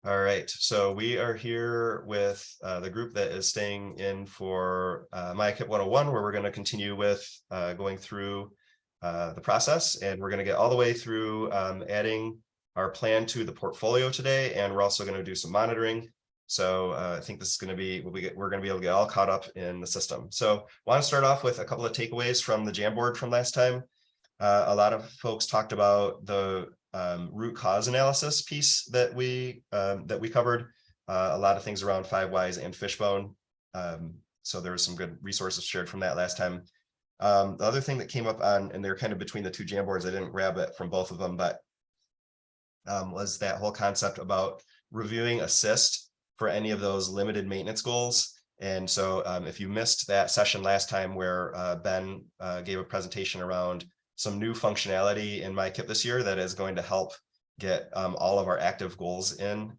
All right, so we are here with the group that is staying in for MICIP 101, where we're going to continue with going through the process, and we're going to get all the way through adding our plan to the portfolio today, and we're also going to do some monitoring. So I think this is going to be, we're going to be able to get all caught up in the system. So I want to start off with a couple of takeaways from the Jamboard from last time. A lot of folks talked about the root cause analysis piece that we covered. A lot of things around 5 whys and fishbone. So there was some good resources shared from that last time. The other thing that came up on, and they're kind of between the two Jamboards, I didn't grab it from both of them, but was that whole concept about reviewing assist for any of those limited maintenance goals. And so if you missed that session last time where Ben gave a presentation around some new functionality in MICIP this year that is going to help get all of our active goals in,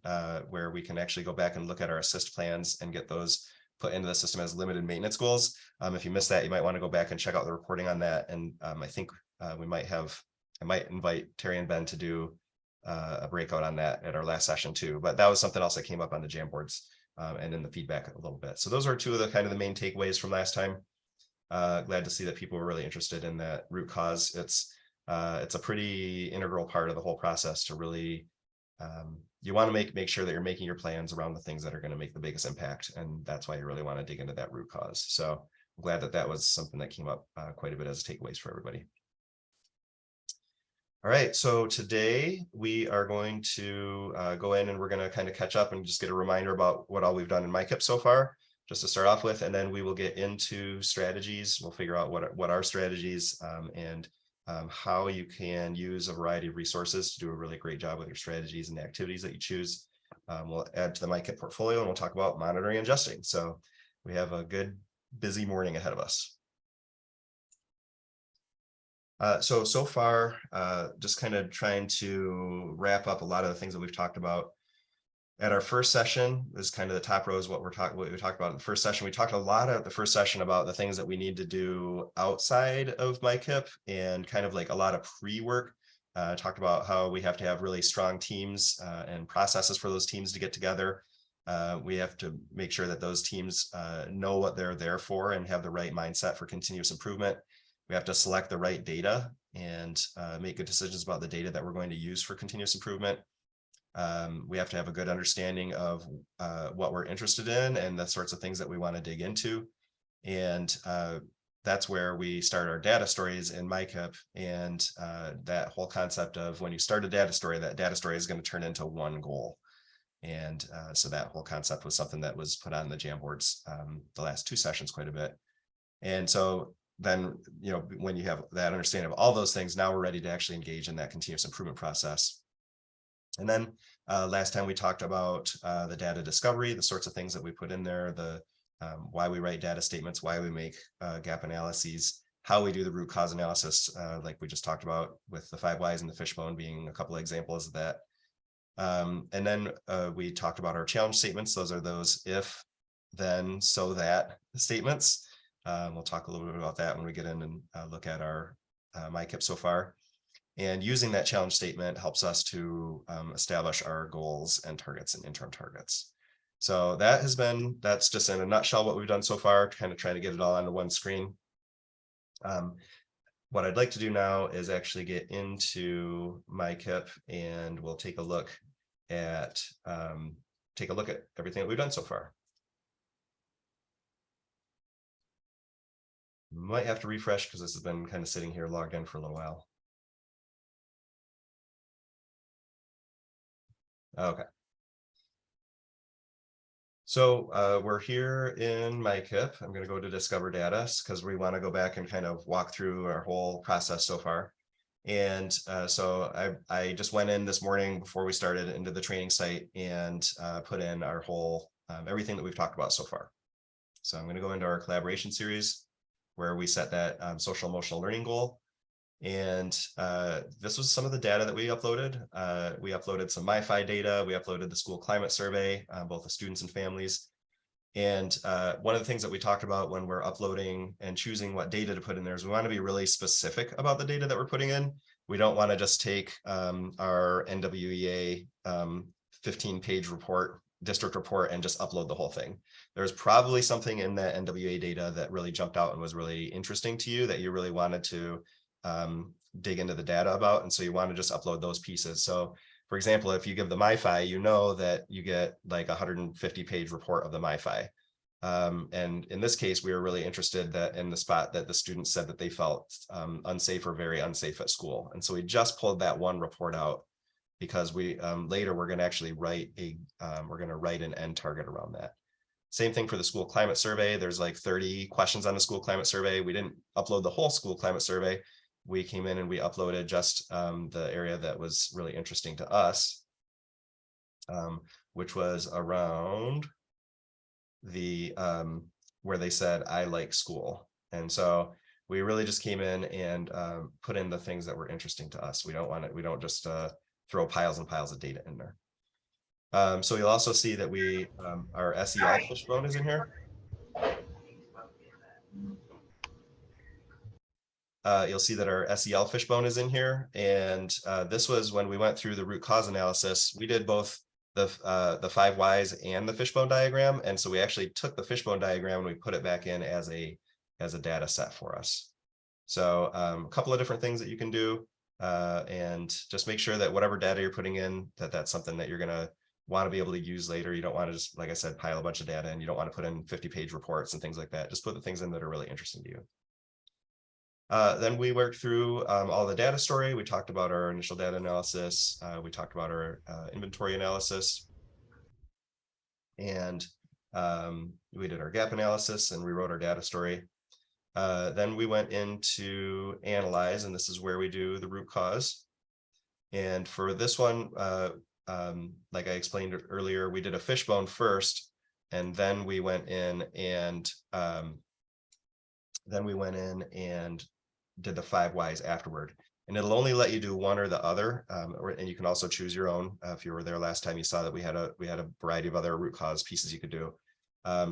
where we can actually go back and look at our assist plans and get those put into the system as limited maintenance goals. If you missed that, you might want to go back and check out the reporting on that. And I think I might invite Terry and Ben to do a breakout on that at our last session too. But that was something else that came up on the Jamboards and in the feedback a little bit. So those are two of the kind of the main takeaways from last time. Glad to see that people were really interested in that root cause. It's a pretty integral part of the whole process to really, you want to make sure that you're making your plans around the things that are going to make the biggest impact. And that's why you really want to dig into that root cause. So I'm glad that that was something that came up quite a bit as takeaways for everybody. All right, so today we are going to go in and we're going to kind of catch up and just get a reminder about what all we've done in MICIP so far, just to start off with, and then we will get into strategies. We'll figure out what are strategies and how you can use a variety of resources to do a really great job with your strategies and the activities that you choose. We'll add to the MICIP portfolio and we'll talk about monitoring and adjusting. So we have a good, busy morning ahead of us. So far, just kind of trying to wrap up a lot of the things that we've talked about. At our first session is kind of the top row is what we talked about in the first session. We talked a lot at the first session about the things that we need to do outside of MICIP and kind of like a lot of pre-work. Talked about how we have to have really strong teams and processes for those teams to get together. We have to make sure that those teams know what they're there for and have the right mindset for continuous improvement. We have to select the right data and make good decisions about the data that we're going to use for continuous improvement. We have to have a good understanding of what we're interested in and the sorts of things that we want to dig into. And that's where we start our data stories in MICIP. And that whole concept of when you start a data story, that data story is going to turn into one goal. And so that whole concept was something that was put on the Jamboards the last 2 sessions quite a bit. And so then, you know, when you have that understanding of all those things, now we're ready to actually engage in that continuous improvement process. And then last time we talked about the data discovery, the sorts of things that we put in there, the why we write data statements, why we make gap analyses, how we do the root cause analysis, like we just talked about with the 5 whys and the fishbone being a couple of examples of that. And then we talked about our challenge statements. Those are those if, then, so that statements. We'll talk a little bit about that when we get in and look at our MICIP so far. And using that challenge statement helps us to establish our goals and targets and interim targets. So that's just in a nutshell what we've done so far, kind of trying to get it all onto one screen. What I'd like to do now is actually get into MICIP and we'll take a look at everything that we've done so far. Might have to refresh because this has been kind of sitting here logged in for a little while. Okay. So we're here in MICIP. I'm going to go to Discover Data because we want to go back and kind of walk through our whole process so far. And so I just went in this morning before we started into the training site and put in our whole everything that we've talked about so far. So I'm going to go into our collaboration series where we set that social emotional learning goal. And this was some of the data that we uploaded. We uploaded some MiFi data. We uploaded the school climate survey, both the students and families. And one of the things that we talked about when we're uploading and choosing what data to put in there is we want to be really specific about the data that we're putting in. We don't want to just take our NWEA 15-page report, district report, and just upload the whole thing. There's probably something in that NWA data that really jumped out and was really interesting to you that you really wanted to dig into the data about. And so you want to just upload those pieces. So for example, if you give the MiFi, you know that you get like a 150-page report of the MiFi. And in this case, we were really interested that in the spot that the students said that they felt unsafe or very unsafe at school. And so we just pulled that one report out because we later we're going to actually write an end target around that. Same thing for the school climate survey. There's like 30 questions on the school climate survey. We didn't upload the whole school climate survey. We came in and we uploaded just the area that was really interesting to us, which was around the where they said, I like school. And so we really just came in and put in the things that were interesting to us. We don't just throw piles and piles of data in there. So you'll also see that our SEL fishbone is in here. You'll see that our SEL fishbone is in here. And this was when we went through the root cause analysis. We did both the 5 whys and the fishbone diagram. And so we actually took the fishbone diagram and we put it back in as a data set for us. So a couple of different things that you can do. And just make sure that whatever data you're putting in, that's something that you're going to want to be able to use later. You don't want to just, like I said, pile a bunch of data in. You don't want to put in 50-page reports and things like that. Just put the things in that are really interesting to you. Then we worked through all the data story. We talked about our initial data analysis. We talked about our inventory analysis. And we did our gap analysis and we wrote our data story. Then we went into analyze, and this is where we do the root cause. And for this one, like I explained earlier, we did a fishbone first, and then we went in and did the 5 whys afterward. And it'll only let you do one or the other, and you can also choose your own. If you were there last time, you saw that we had a variety of other root cause pieces you could do.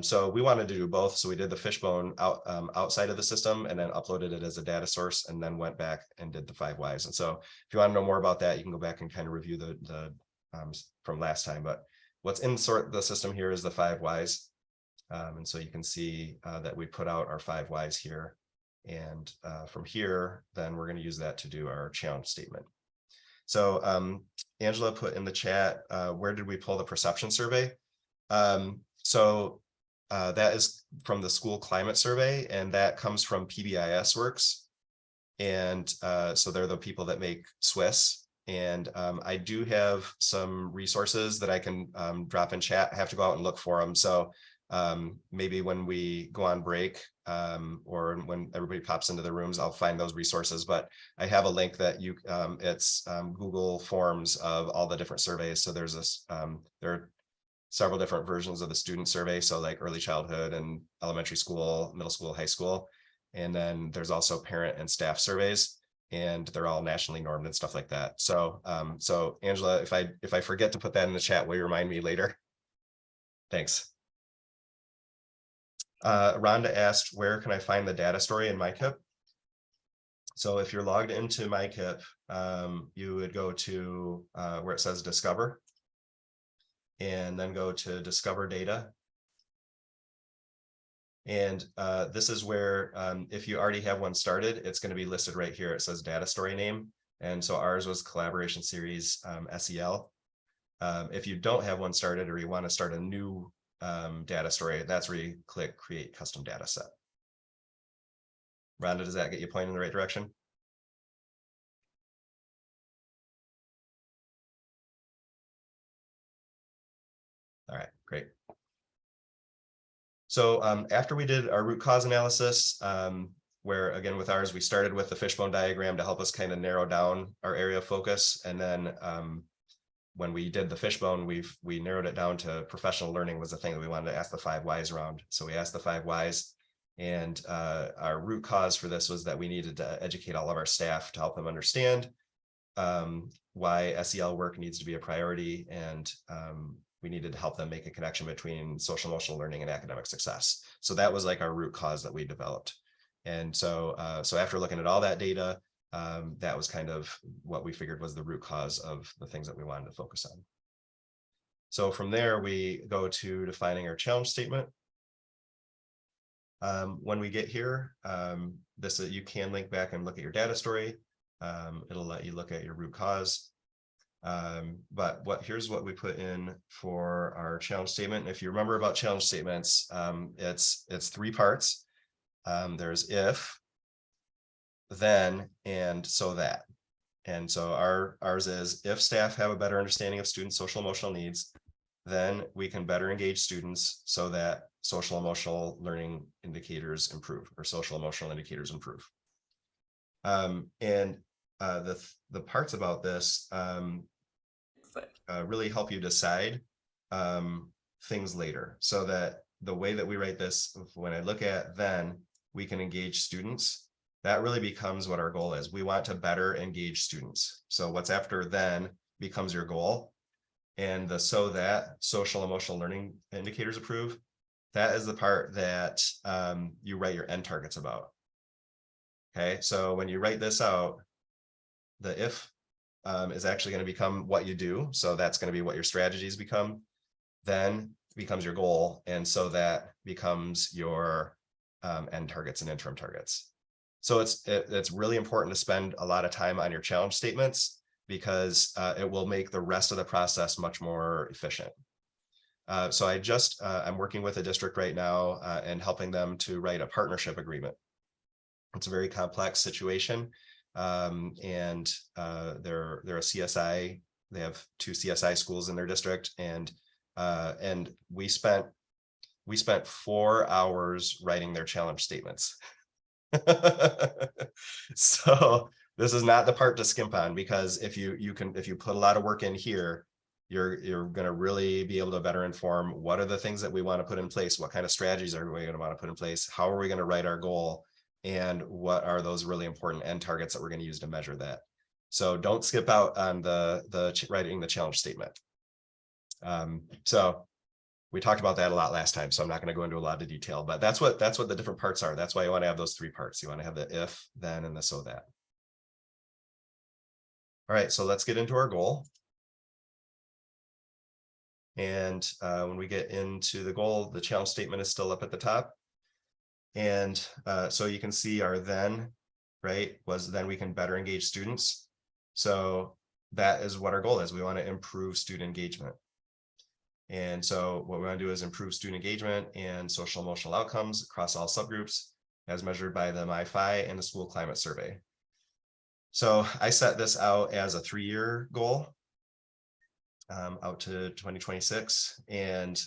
So we wanted to do both. So we did the fishbone outside of the system and then uploaded it as a data source, and then went back and did the 5 whys. And so if you want to know more about that, you can go back and kind of review the from last time. But what's in the system here is the 5 whys. And so you can see that we put out our 5 whys here. And from here, then we're going to use that to do our challenge statement. So Angela put in the chat, where did we pull the perception survey? So that is from the school climate survey, and that comes from PBIS Works. And so they're the people that make Swiss. And I do have some resources that I can drop in chat. I have to go out and look for them. So maybe when we go on break or when everybody pops into the rooms, I'll find those resources. But I have a link that it's Google Forms of all the different surveys. So there's there are several different versions of the student survey. So like early childhood and elementary school, middle school, high school. And then there's also parent and staff surveys, and they're all nationally normed and stuff like that. So so Angela, if I forget to put that in the chat, will you remind me later? Thanks. Rhonda asked, where can I find the data story in MICIP? So if you're logged into MICIP, you would go to where it says Discover, and then go to Discover Data. And this is where, if you already have one started, it's going to be listed right here. It says data story name. And so ours was Collaboration Series SEL. If you don't have one started, or you want to start a new data story, that's where you click Create Custom Data Set. Rhonda, does that get you pointed in the right direction? All right, great. So after we did our root cause analysis, where again with ours, we started with the fishbone diagram to help us kind of narrow down our area of focus. And then when we did the fishbone, we narrowed it down to professional learning was the thing that we wanted to ask the 5 whys around. So we asked the 5 whys, and our root cause for this was that we needed to educate all of our staff to help them understand why SEL work needs to be a priority, and we needed to help them make a connection between social emotional learning and academic success. So that was like our root cause that we developed. And so so after looking at all that data, that was kind of what we figured was the root cause of the things that we wanted to focus on. So from there, we go to defining our challenge statement. When we get here, you can link back and look at your data story. It'll let you look at your root cause. But here's what we put in for our challenge statement. If you remember about challenge statements, it's 3 parts. There's if, then, and so that. And so ours is, if staff have a better understanding of students' social emotional needs, then we can better engage students so that social emotional learning indicators improve, or social emotional indicators improve. And the parts about this really help you decide things later, so that the way that we write this, when I look at then, we can engage students. That really becomes what our goal is. We want to better engage students. So what's after then becomes your goal. And the so that social emotional learning indicators improve, that is the part that you write your end targets about. Okay, so when you write this out, the if is actually going to become what you do. So that's going to be what your strategies become. Then becomes your goal. And so that becomes your end targets and interim targets. So it's really important to spend a lot of time on your challenge statements, because it will make the rest of the process much more efficient. So I'm working with a district right now and helping them to write a partnership agreement. It's a very complex situation. And they're a CSI. They have 2 CSI schools in their district, and we spent 4 hours writing their challenge statements. So this is not the part to skimp on, because if you put a lot of work in here, you're going to really be able to better inform what are the things that we want to put in place, what kind of strategies are we going to want to put in place, how are we going to write our goal, and what are those really important end targets that we're going to use to measure that. So don't skip out on the writing the challenge statement. So we talked about that a lot last time, so I'm not going to go into a lot of detail, but that's what the different parts are. That's why you want to have those 3 parts. You want to have the if, then, and the so that. All right, so let's get into our goal. And when we get into the goal, the challenge statement is still up at the top. And so you can see our then, right, was then we can better engage students. So that is what our goal is. We want to improve student engagement. And so what we want to do is improve student engagement and social emotional outcomes across all subgroups, as measured by the MICIP and the school climate survey. So I set this out as a 3-year goal out to 2026. And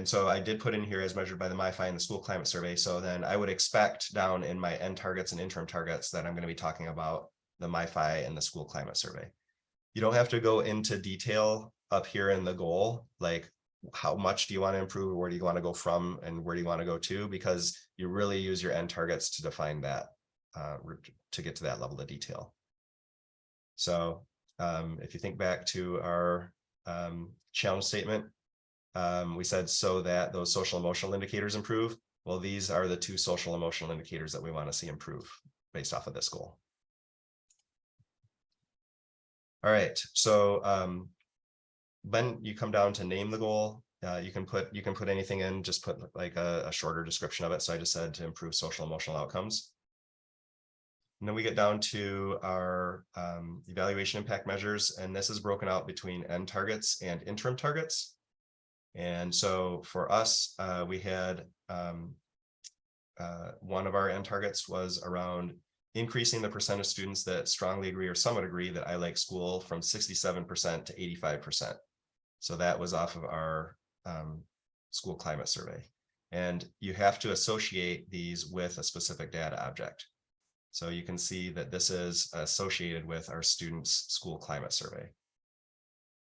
so I did put in here as measured by the MICIP and the school climate survey. So then I would expect down in my end targets and interim targets that I'm going to be talking about the MICIP and the school climate survey. You don't have to go into detail up here in the goal, like how much do you want to improve, where do you want to go from, and where do you want to go to, because you really use your end targets to define that, to get to that level of detail. So if you think back to our challenge statement, we said so that those social emotional indicators improve. Well, these are the 2 social emotional indicators that we want to see improve based off of this goal. All right, so when you come down to name the goal, you can put anything in, just put like a shorter description of it. So I just said to improve social emotional outcomes. And then we get down to our evaluation impact measures, and this is broken out between end targets and interim targets. And so for us, we had one of our end targets was around increasing the percent of students that strongly agree or somewhat agree that I like school from 67% to 85%. So that was off of our school climate survey. And you have to associate these with a specific data object. So you can see that this is associated with our students' school climate survey.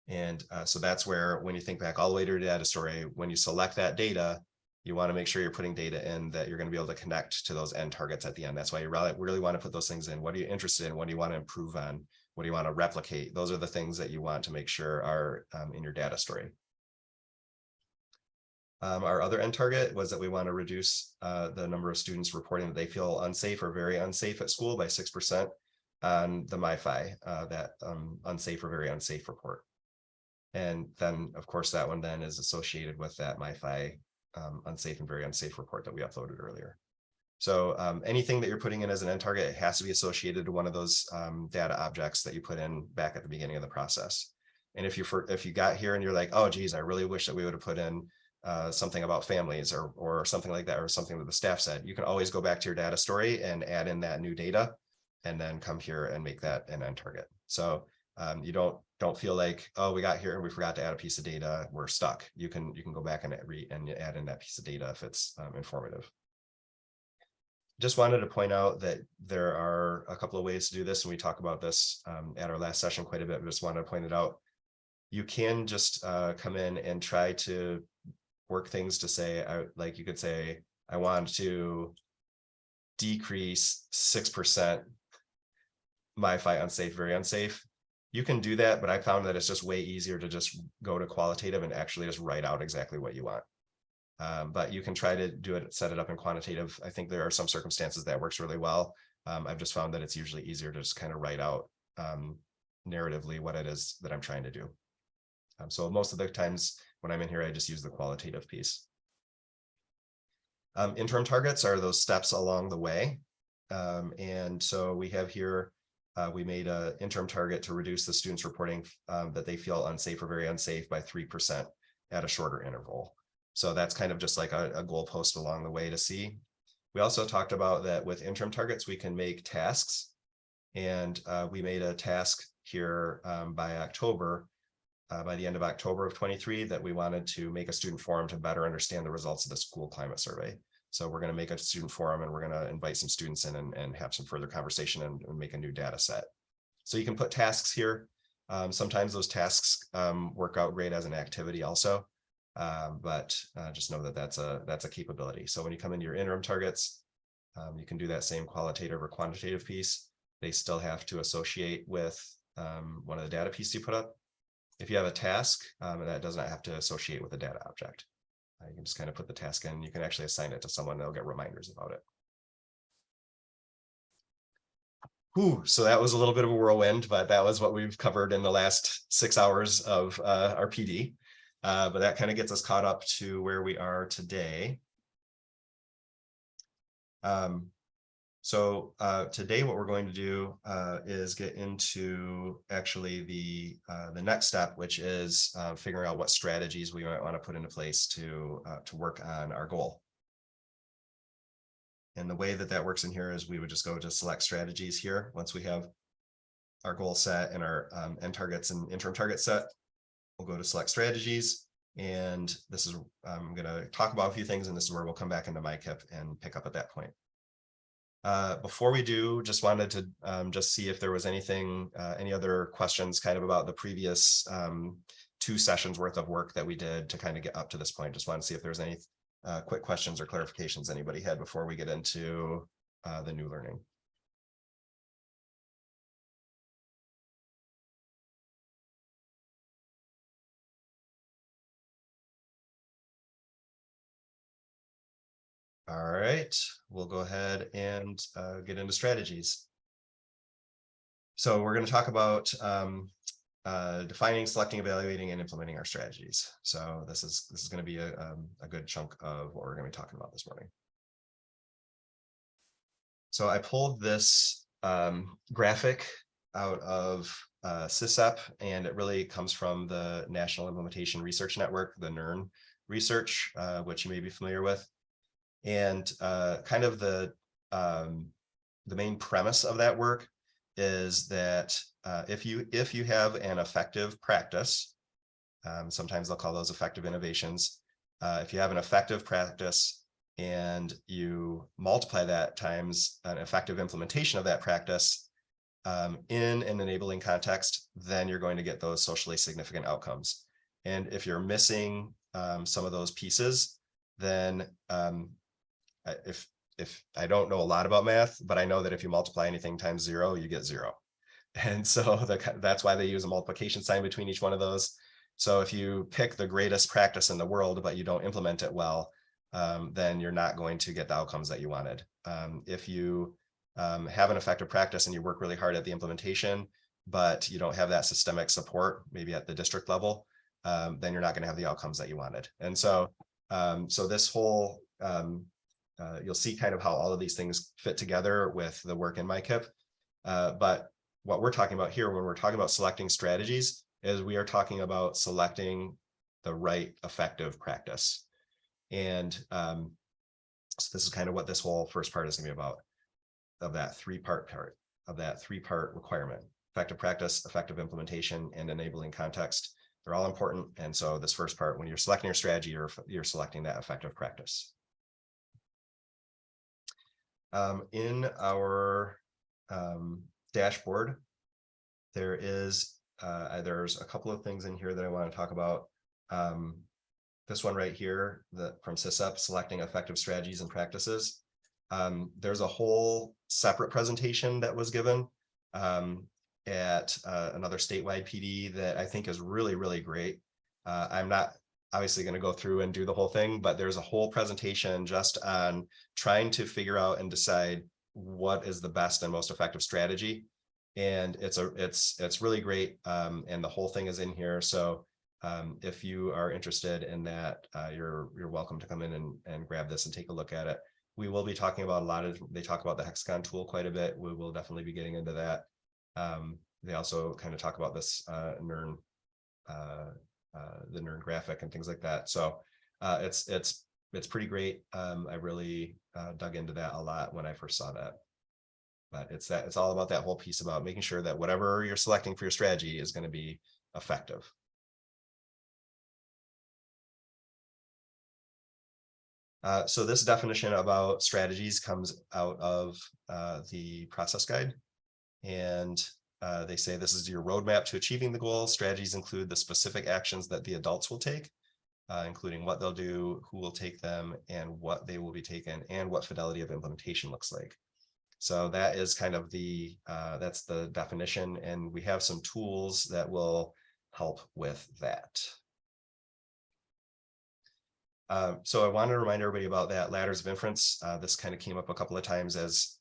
And so that's where, when you think back all the way to your data story, when you select that data, you want to make sure you're putting data in that you're going to be able to connect to those end targets at the end. That's why you really want to put those things in. What are you interested in? What do you want to improve on? What do you want to replicate? Those are the things that you want to make sure are in your data story. Our other end target was that we want to reduce the number of students reporting that they feel unsafe or very unsafe at school by 6% on the MICIP, that unsafe or very unsafe report. And then, of course, that one then is associated with that MiFi unsafe and very unsafe report that we uploaded earlier. So anything that you're putting in as an end target, it has to be associated to one of those data objects that you put in back at the beginning of the process. And if you got here and you're like, oh, geez, I really wish that we would have put in something about families or something like that, or something that the staff said, you can always go back to your data story and add in that new data and then come here and make that an end target. So you don't feel like, oh, we got here and we forgot to add a piece of data, we're stuck. You can go back and add in that piece of data if it's informative. Just wanted to point out that there are a couple of ways to do this, and we talk about this at our last session quite a bit. Just wanted to point it out. You can just come in and try to work things to say, like you could say, I want to decrease 6% MiFi unsafe, very unsafe. You can do that, but I found that it's just way easier to just go to qualitative and actually just write out exactly what you want. But you can try to do it, set it up in quantitative. I think there are some circumstances that works really well. I've just found that it's usually easier to just kind of write out narratively what it is that I'm trying to do. So most of the times when I'm in here, I just use the qualitative piece. Interim targets are those steps along the way. And so we have here, we made an interim target to reduce the students reporting that they feel unsafe or very unsafe by 3% at a shorter interval. So that's kind of just like a goalpost along the way to see. We also talked about that with interim targets, we can make tasks. And we made a task here by October, by the end of October of 23, that we wanted to make a student forum to better understand the results of the school climate survey. So we're going to make a student forum and we're going to invite some students in and have some further conversation and make a new data set. So you can put tasks here. Sometimes those tasks work out great as an activity also. But just know that that's a capability. So when you come into your interim targets, you can do that same qualitative or quantitative piece. They still have to associate with one of the data pieces you put up. If you have a task, that does not have to associate with a data object. You can just kind of put the task in. You can actually assign it to someone. They'll get reminders about it. Whew, so that was a little bit of a whirlwind, but that was what we've covered in the last 6 hours of our PD. But that kind of gets us caught up to where we are today. So today what we're going to do is get into actually the next step, which is figuring out what strategies we might want to put into place to work on our goal. And the way that that works in here is we would just go to select strategies here. Once we have our goal set and our end targets and interim target set, we'll go to select strategies. And this is, I'm going to talk about a few things, and this is where we'll come back into MICIP and pick up at that point. Before we do, just wanted to just see if there was anything, any other questions kind of about the previous 2 sessions worth of work that we did to kind of get up to this point. Just want to see if there's any quick questions or clarifications anybody had before we get into the new learning. All right, we'll go ahead and get into strategies. So we're going to talk about defining, selecting, evaluating, and implementing our strategies. So this is going to be a good chunk of what we're going to be talking about this morning. So I pulled this graphic out of MICIP, and it really comes from the National Implementation Research Network, the NIRN research, which you may be familiar with. And kind of the main premise of that work is that if you have an effective practice, sometimes they'll call those effective innovations. If you have an effective practice and you multiply that times an effective implementation of that practice in an enabling context, then you're going to get those socially significant outcomes. And if you're missing some of those pieces, then if I don't know a lot about math, but I know that if you multiply anything times 0, you get 0. And so that's why they use a multiplication sign between each one of those. So if you pick the greatest practice in the world, but you don't implement it well, then you're not going to get the outcomes that you wanted. If you have an effective practice and you work really hard at the implementation, but you don't have that systemic support, maybe at the district level, then you're not going to have the outcomes that you wanted. And so, so this whole, you'll see kind of how all of these things fit together with the work in MICIP. But what we're talking about here, when we're talking about selecting strategies, is we are talking about selecting the right effective practice. And so this is kind of what this whole first part is going to be about, of that three-part requirement: effective practice, effective implementation, and enabling context. They're all important. And so this first part, when you're selecting your strategy, you're selecting that effective practice. In our dashboard, there's a couple of things in here that I want to talk about. This one right here, from MICIP, selecting effective strategies and practices. There's a whole separate presentation that was given at another statewide PD that I think is really, really great. I'm not obviously going to go through and do the whole thing, but there's a whole presentation just on trying to figure out and decide what is the best and most effective strategy. And it's really great. And the whole thing is in here. So if you are interested in that, you're welcome to come in and grab this and take a look at it. We will be talking about they talk about the hexagon tool quite a bit. We will definitely be getting into that. They also kind of talk about this NERN, the NERN graphic and things like that. So it's pretty great. I really dug into that a lot when I first saw that. But it's all about that whole piece about making sure that whatever you're selecting for your strategy is going to be effective. So this definition about strategies comes out of the process guide. And they say this is your roadmap to achieving the goal. Strategies include the specific actions that the adults will take, including what they'll do, who will take them, and what they will be taken, and what fidelity of implementation looks like. So that is kind of that's the definition. And we have some tools that will help with that. So I wanted to remind everybody about that ladders of inference. This kind of came up a couple of times as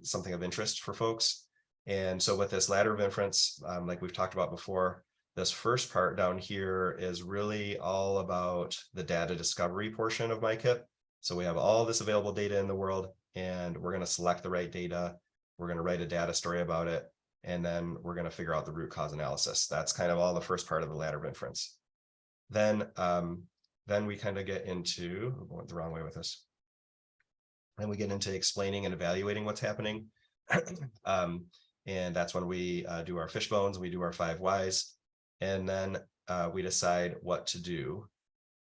something of interest for folks. And so with this ladder of inference, like we've talked about before, this first part down here is really all about the data discovery portion of MICIP. So we have all this available data in the world, and we're going to select the right data. We're going to write a data story about it, and then we're going to figure out the root cause analysis. That's kind of all the first part of the ladder of inference. Then we kind of get into, I went the wrong way with this. Then we get into explaining and evaluating what's happening. And that's when we do our fish bones, we do our 5 whys, and then we decide what to do.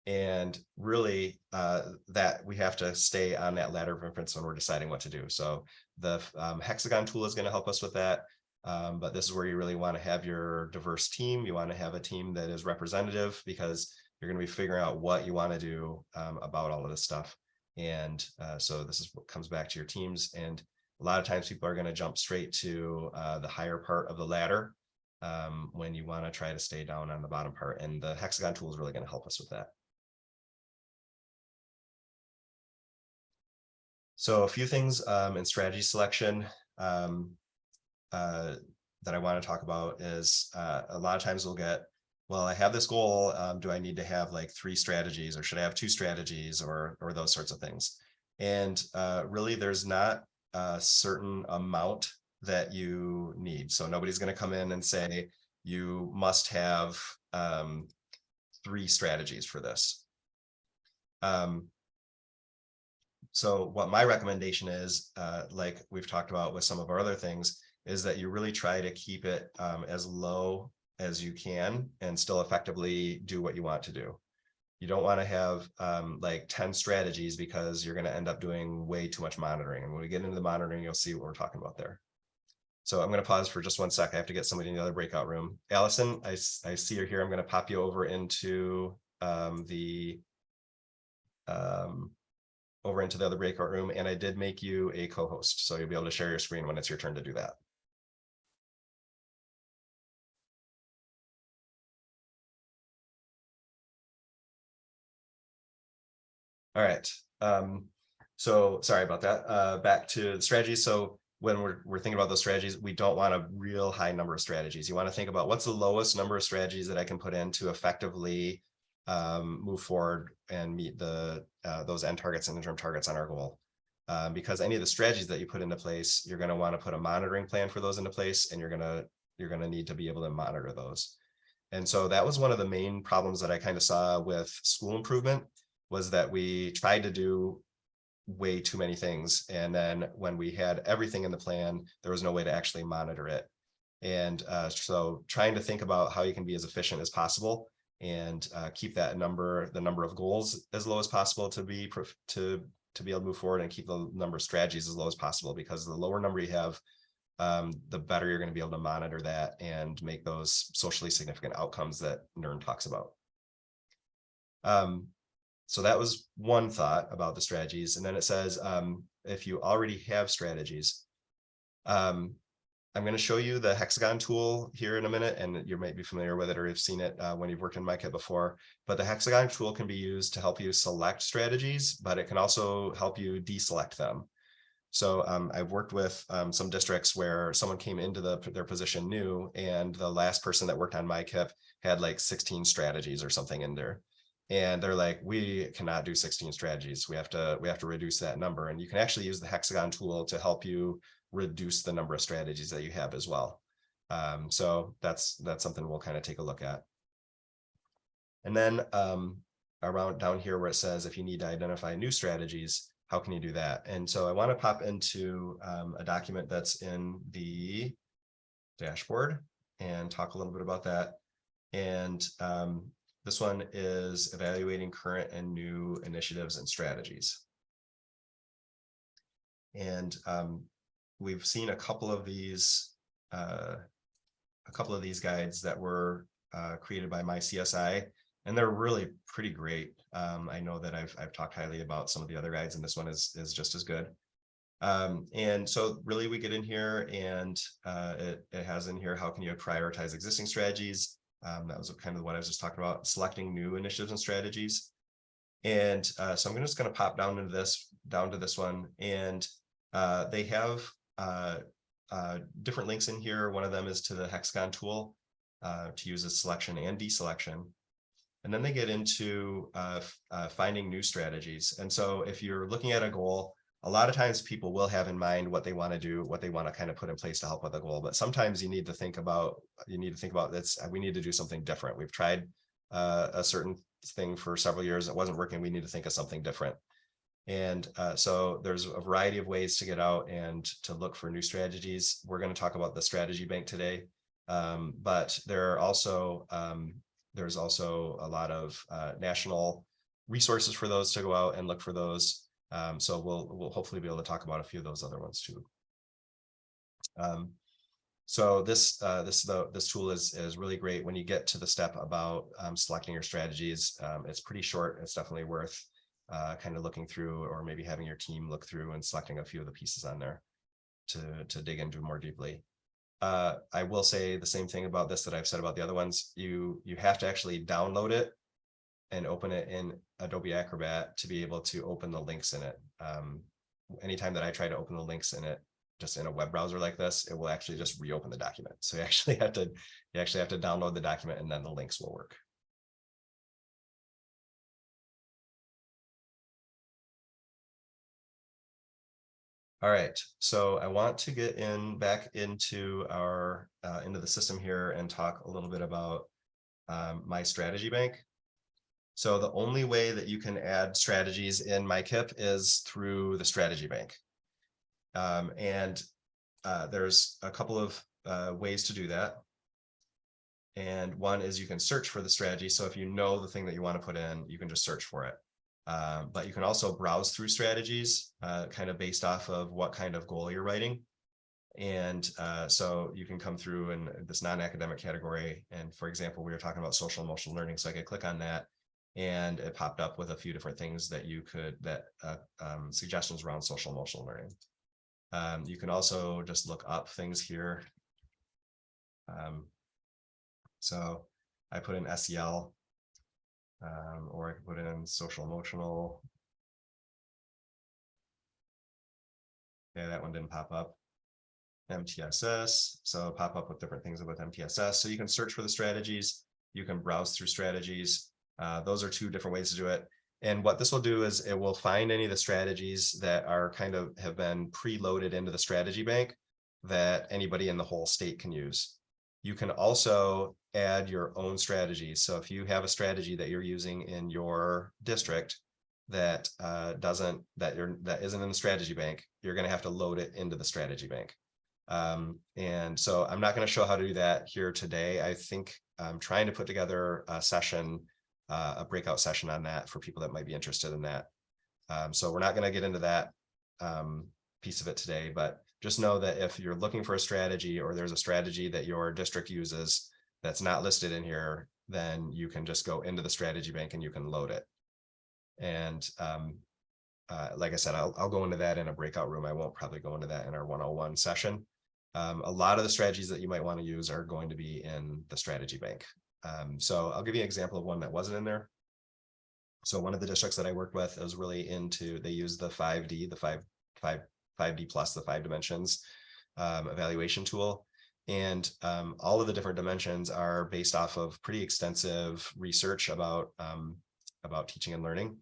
And really that we have to stay on that ladder of inference when we're deciding what to do. So the hexagon tool is going to help us with that. But this is where you really want to have your diverse team. You want to have a team that is representative, because you're going to be figuring out what you want to do about all of this stuff. And so this is what comes back to your teams. And a lot of times people are going to jump straight to the higher part of the ladder when you want to try to stay down on the bottom part. And the hexagon tool is really going to help us with that. So a few things in strategy selection that I want to talk about is a lot of times we'll get, well, I have this goal. Do I need to have like 3 strategies, or should I have 2 strategies, or those sorts of things? And really, there's not a certain amount that you need. So nobody's going to come in and say you must have 3 strategies for this. So what my recommendation is, like we've talked about with some of our other things, is that you really try to keep it as low as you can and still effectively do what you want to do. You don't want to have like 10 strategies, because you're going to end up doing way too much monitoring. And when we get into the monitoring, you'll see what we're talking about there. So I'm going to pause for just 1 sec. I have to get somebody in the other breakout room. Allison, I see you're here. I'm going to pop you over into the other breakout room, and I did make you a co-host, so you'll be able to share your screen when it's your turn to do that. All right. So sorry about that. Back to the strategy. So when we're thinking about those strategies, we don't want a real high number of strategies. You want to think about what's the lowest number of strategies that I can put in to effectively move forward and meet the those end targets and interim targets on our goal. Because any of the strategies that you put into place, you're going to want to put a monitoring plan for those into place, and you're going to need to be able to monitor those. And so that was one of the main problems that I kind of saw with school improvement, was that we tried to do way too many things. And then when we had everything in the plan, there was no way to actually monitor it. And so trying to think about how you can be as efficient as possible and keep that the number of goals as low as possible to be able to move forward, and keep the number of strategies as low as possible, because the lower number you have, the better you're going to be able to monitor that and make those socially significant outcomes that NERN talks about. So that was one thought about the strategies. And then it says, if you already have strategies, I'm going to show you the hexagon tool here in a minute, and you might be familiar with it or have seen it when you've worked in MICIP before. But the hexagon tool can be used to help you select strategies, but it can also help you deselect them. So I've worked with some districts where someone came into their position new, and the last person that worked on MICIP had like 16 strategies or something in there. And they're like, we cannot do 16 strategies. We have to reduce that number. And you can actually use the hexagon tool to help you reduce the number of strategies that you have as well. So that's something we'll kind of take a look at. And then around down here where it says, if you need to identify new strategies, how can you do that? And so I want to pop into a document that's in the dashboard and talk a little bit about that. And this one is evaluating current and new initiatives and strategies. And we've seen a couple of these guides that were created by MyCSI, and they're really pretty great. I know that I've talked highly about some of the other guides, and this one is just as good. And so really we get in here, and it has in here, how can you prioritize existing strategies? That was kind of what I was just talking about, selecting new initiatives and strategies. And so I'm just going to pop down to this one, and they have different links in here. One of them is to the hexagon tool to use as selection and deselection. And then they get into finding new strategies. And so if you're looking at a goal, a lot of times people will have in mind what they want to do, what they want to kind of put in place to help with the goal. But sometimes you need to think about this. We need to do something different. We've tried a certain thing for several years. It wasn't working. We need to think of something different. And so there's a variety of ways to get out and to look for new strategies. We're going to talk about the strategy bank today. But there are also there's also a lot of national resources for those to go out and look for those. So we'll hopefully be able to talk about a few of those other ones too. So this tool is really great when you get to the step about selecting your strategies. It's pretty short. It's definitely worth kind of looking through, or maybe having your team look through and selecting a few of the pieces on there to dig into more deeply. I will say the same thing about this that I've said about the other ones. You have to actually download it and open it in Adobe Acrobat to be able to open the links in it. Anytime that I try to open the links in it, just in a web browser like this, it will actually just reopen the document. So you actually have to download the document, and then the links will work. All right, so I want to get back into our into the system here and talk a little bit about my strategy bank. So the only way that you can add strategies in MICIP is through the strategy bank. And there's a couple of ways to do that. And one is you can search for the strategy. So if you know the thing that you want to put in, you can just search for it. But you can also browse through strategies kind of based off of what kind of goal you're writing. And so you can come through in this non-academic category. And for example, we were talking about social emotional learning. So I could click on that, and it popped up with a few different things that you could, suggestions around social emotional learning. You can also just look up things here. So I put in SEL, or I could put in social emotional. Yeah, that one didn't pop up. MTSS. So pop up with different things with MTSS. So you can search for the strategies. You can browse through strategies. Those are two different ways to do it. And what this will do is it will find any of the strategies that are kind of have been preloaded into the strategy bank that anybody in the whole state can use. You can also add your own strategies. So if you have a strategy that you're using in your district that that isn't in the strategy bank, you're going to have to load it into the strategy bank. And so I'm not going to show how to do that here today. I think I'm trying to put together a session, a breakout session on that for people that might be interested in that. So we're not going to get into that piece of it today, but just know that if you're looking for a strategy or there's a strategy that your district uses that's not listed in here, then you can just go into the strategy bank and you can load it. And like I said, I'll go into that in a breakout room. I won't probably go into that in our 101 session. A lot of the strategies that you might want to use are going to be in the strategy bank. So I'll give you an example of one that wasn't in there. So one of the districts that I worked with was really into, they use the 5D, the 5D plus, the 5 dimensions evaluation tool. And all of the different dimensions are based off of pretty extensive research about teaching and learning.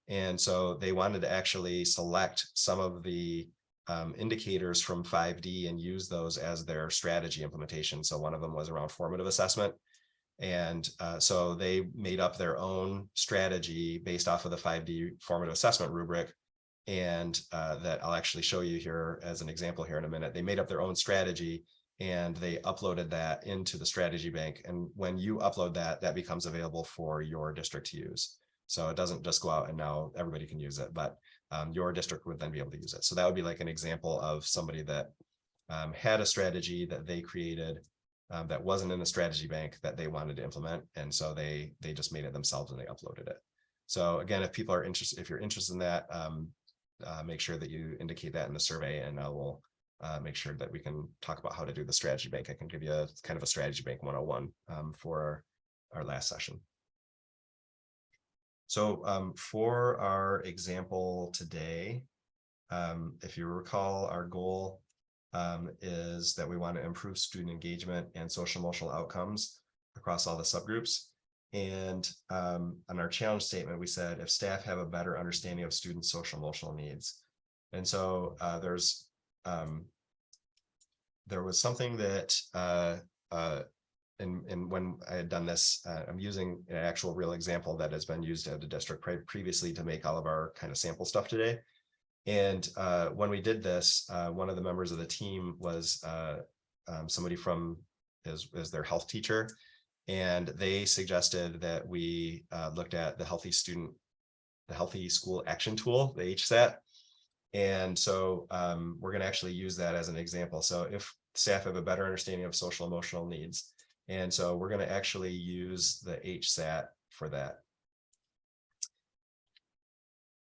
And so they wanted to actually select some of the indicators from 5D and use those as their strategy implementation. So one of them was around formative assessment. And so they made up their own strategy based off of the 5D formative assessment rubric. And that I'll actually show you here as an example here in a minute. They made up their own strategy and they uploaded that into the strategy bank. And when you upload that, that becomes available for your district to use. So it doesn't just go out and now everybody can use it, but your district would then be able to use it. So that would be like an example of somebody that had a strategy that they created that wasn't in the strategy bank that they wanted to implement. And so they just made it themselves and they uploaded it. So again, if people are interested, if you're interested in that, make sure that you indicate that in the survey and I will make sure that we can talk about how to do the strategy bank. I can give you a kind of a strategy bank 101 for our last session. So for our example today, if you recall, our goal is that we want to improve student engagement and social emotional outcomes across all the subgroups. And on our challenge statement, we said if staff have a better understanding of students' social emotional needs. And so there was something that and when I had done this, I'm using an actual real example that has been used at the district previously to make all of our kind of sample stuff today. And when we did this, one of the members of the team was somebody from is their health teacher. And they suggested that we looked at the Healthy School Action Tool, the HSAT. And so we're going to actually use that as an example. So if staff have a better understanding of social emotional needs, and so we're going to actually use the HSAT for that.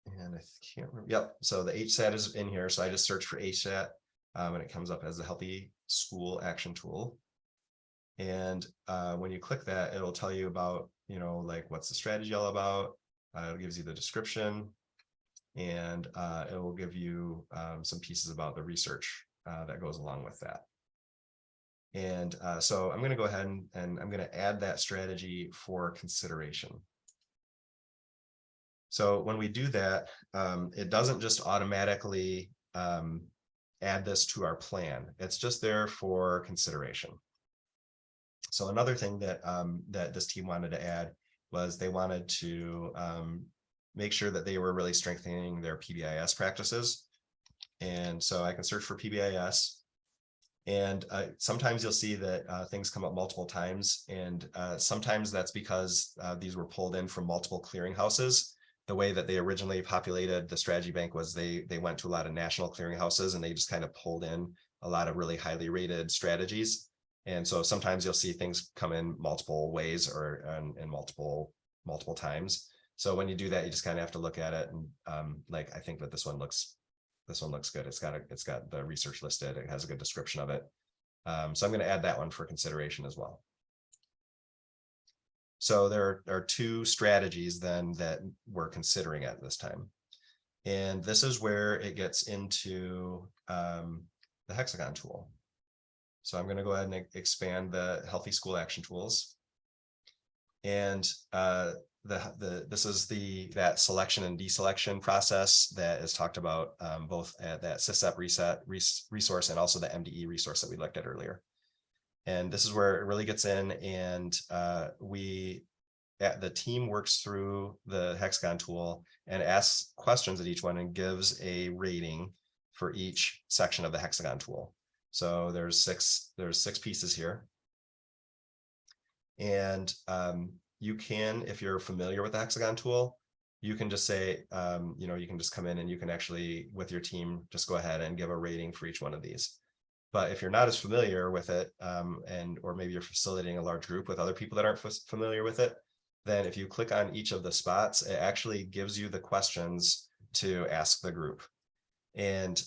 And I can't remember. Yep. So the HSAT is in here. So I just searched for HSAT and it comes up as the Healthy School Action Tool. And when you click that, it'll tell you about, like what's the strategy all about. It gives you the description and it will give you some pieces about the research that goes along with that. And so I'm going to go ahead and I'm going to add that strategy for consideration. So when we do that, it doesn't just automatically add this to our plan. It's just there for consideration. So another thing that that this team wanted to add was they wanted to make sure that they were really strengthening their PBIS practices. And so I can search for PBIS. And sometimes you'll see that things come up multiple times. And sometimes that's because these were pulled in from multiple clearinghouses. The way that they originally populated the strategy bank was they went to a lot of national clearinghouses and they just kind of pulled in a lot of really highly rated strategies. And so sometimes you'll see things come in multiple ways or in multiple times. So when you do that, you just kind of have to look at it and like I think that this one looks good. It's got the research listed. It has a good description of it. So I'm going to add that one for consideration as well. So there are two strategies then that we're considering at this time. And this is where it gets into the the hexagon tool. So I'm going to go ahead and expand the healthy school action tools. And this is that selection and deselection process that is talked about both at that SISEP resource and also the MDE resource that we looked at earlier. And this is where it really gets in, and the team works through the hexagon tool and asks questions at each one and gives a rating for each section of the hexagon tool. So there's six pieces here. And you can, if you're familiar with the hexagon tool, you can just say, you can just come in and you can actually, with your team, just go ahead and give a rating for each one of these. But if you're not as familiar with it, or maybe you're facilitating a large group with other people that aren't familiar with it, then if you click on each of the spots, it actually gives you the questions to ask the group. And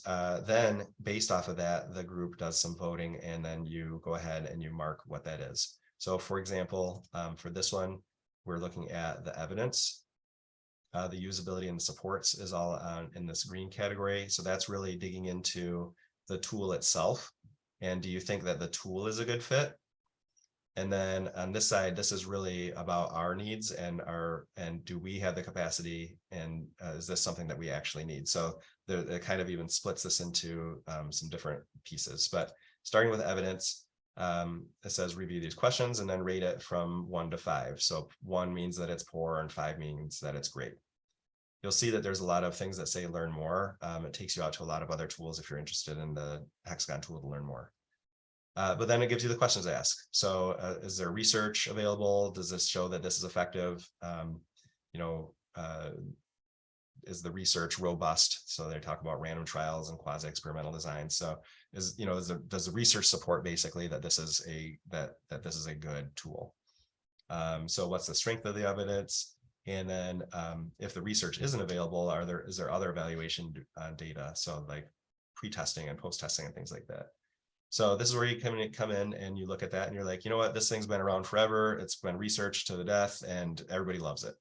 then based off of that, the group does some voting, and then you go ahead and you mark what that is. So for example, for this one, we're looking at the evidence. The usability and the supports is all in this green category. So that's really digging into the tool itself. And do you think that the tool is a good fit? And then on this side, this is really about our needs and do we have the capacity, and is this something that we actually need? So it kind of even splits this into some different pieces. But starting with evidence, it says review these questions and then rate it from 1 to 5. So 1 means that it's poor and 5 means that it's great. You'll see that there's a lot of things that say learn more. It takes you out to a lot of other tools if you're interested in the hexagon tool to learn more. But then it gives you the questions to ask. So is there research available? Does this show that this is effective? Is the research robust? So they talk about random trials and quasi-experimental design. So does the research support basically that this is a good tool? So what's the strength of the evidence? And then if the research isn't available, is there other evaluation data? So like pre-testing and post-testing and things like that. So this is where you come in and you look at that and you're like, you know what, this thing's been around forever. It's been researched to the death and everybody loves it.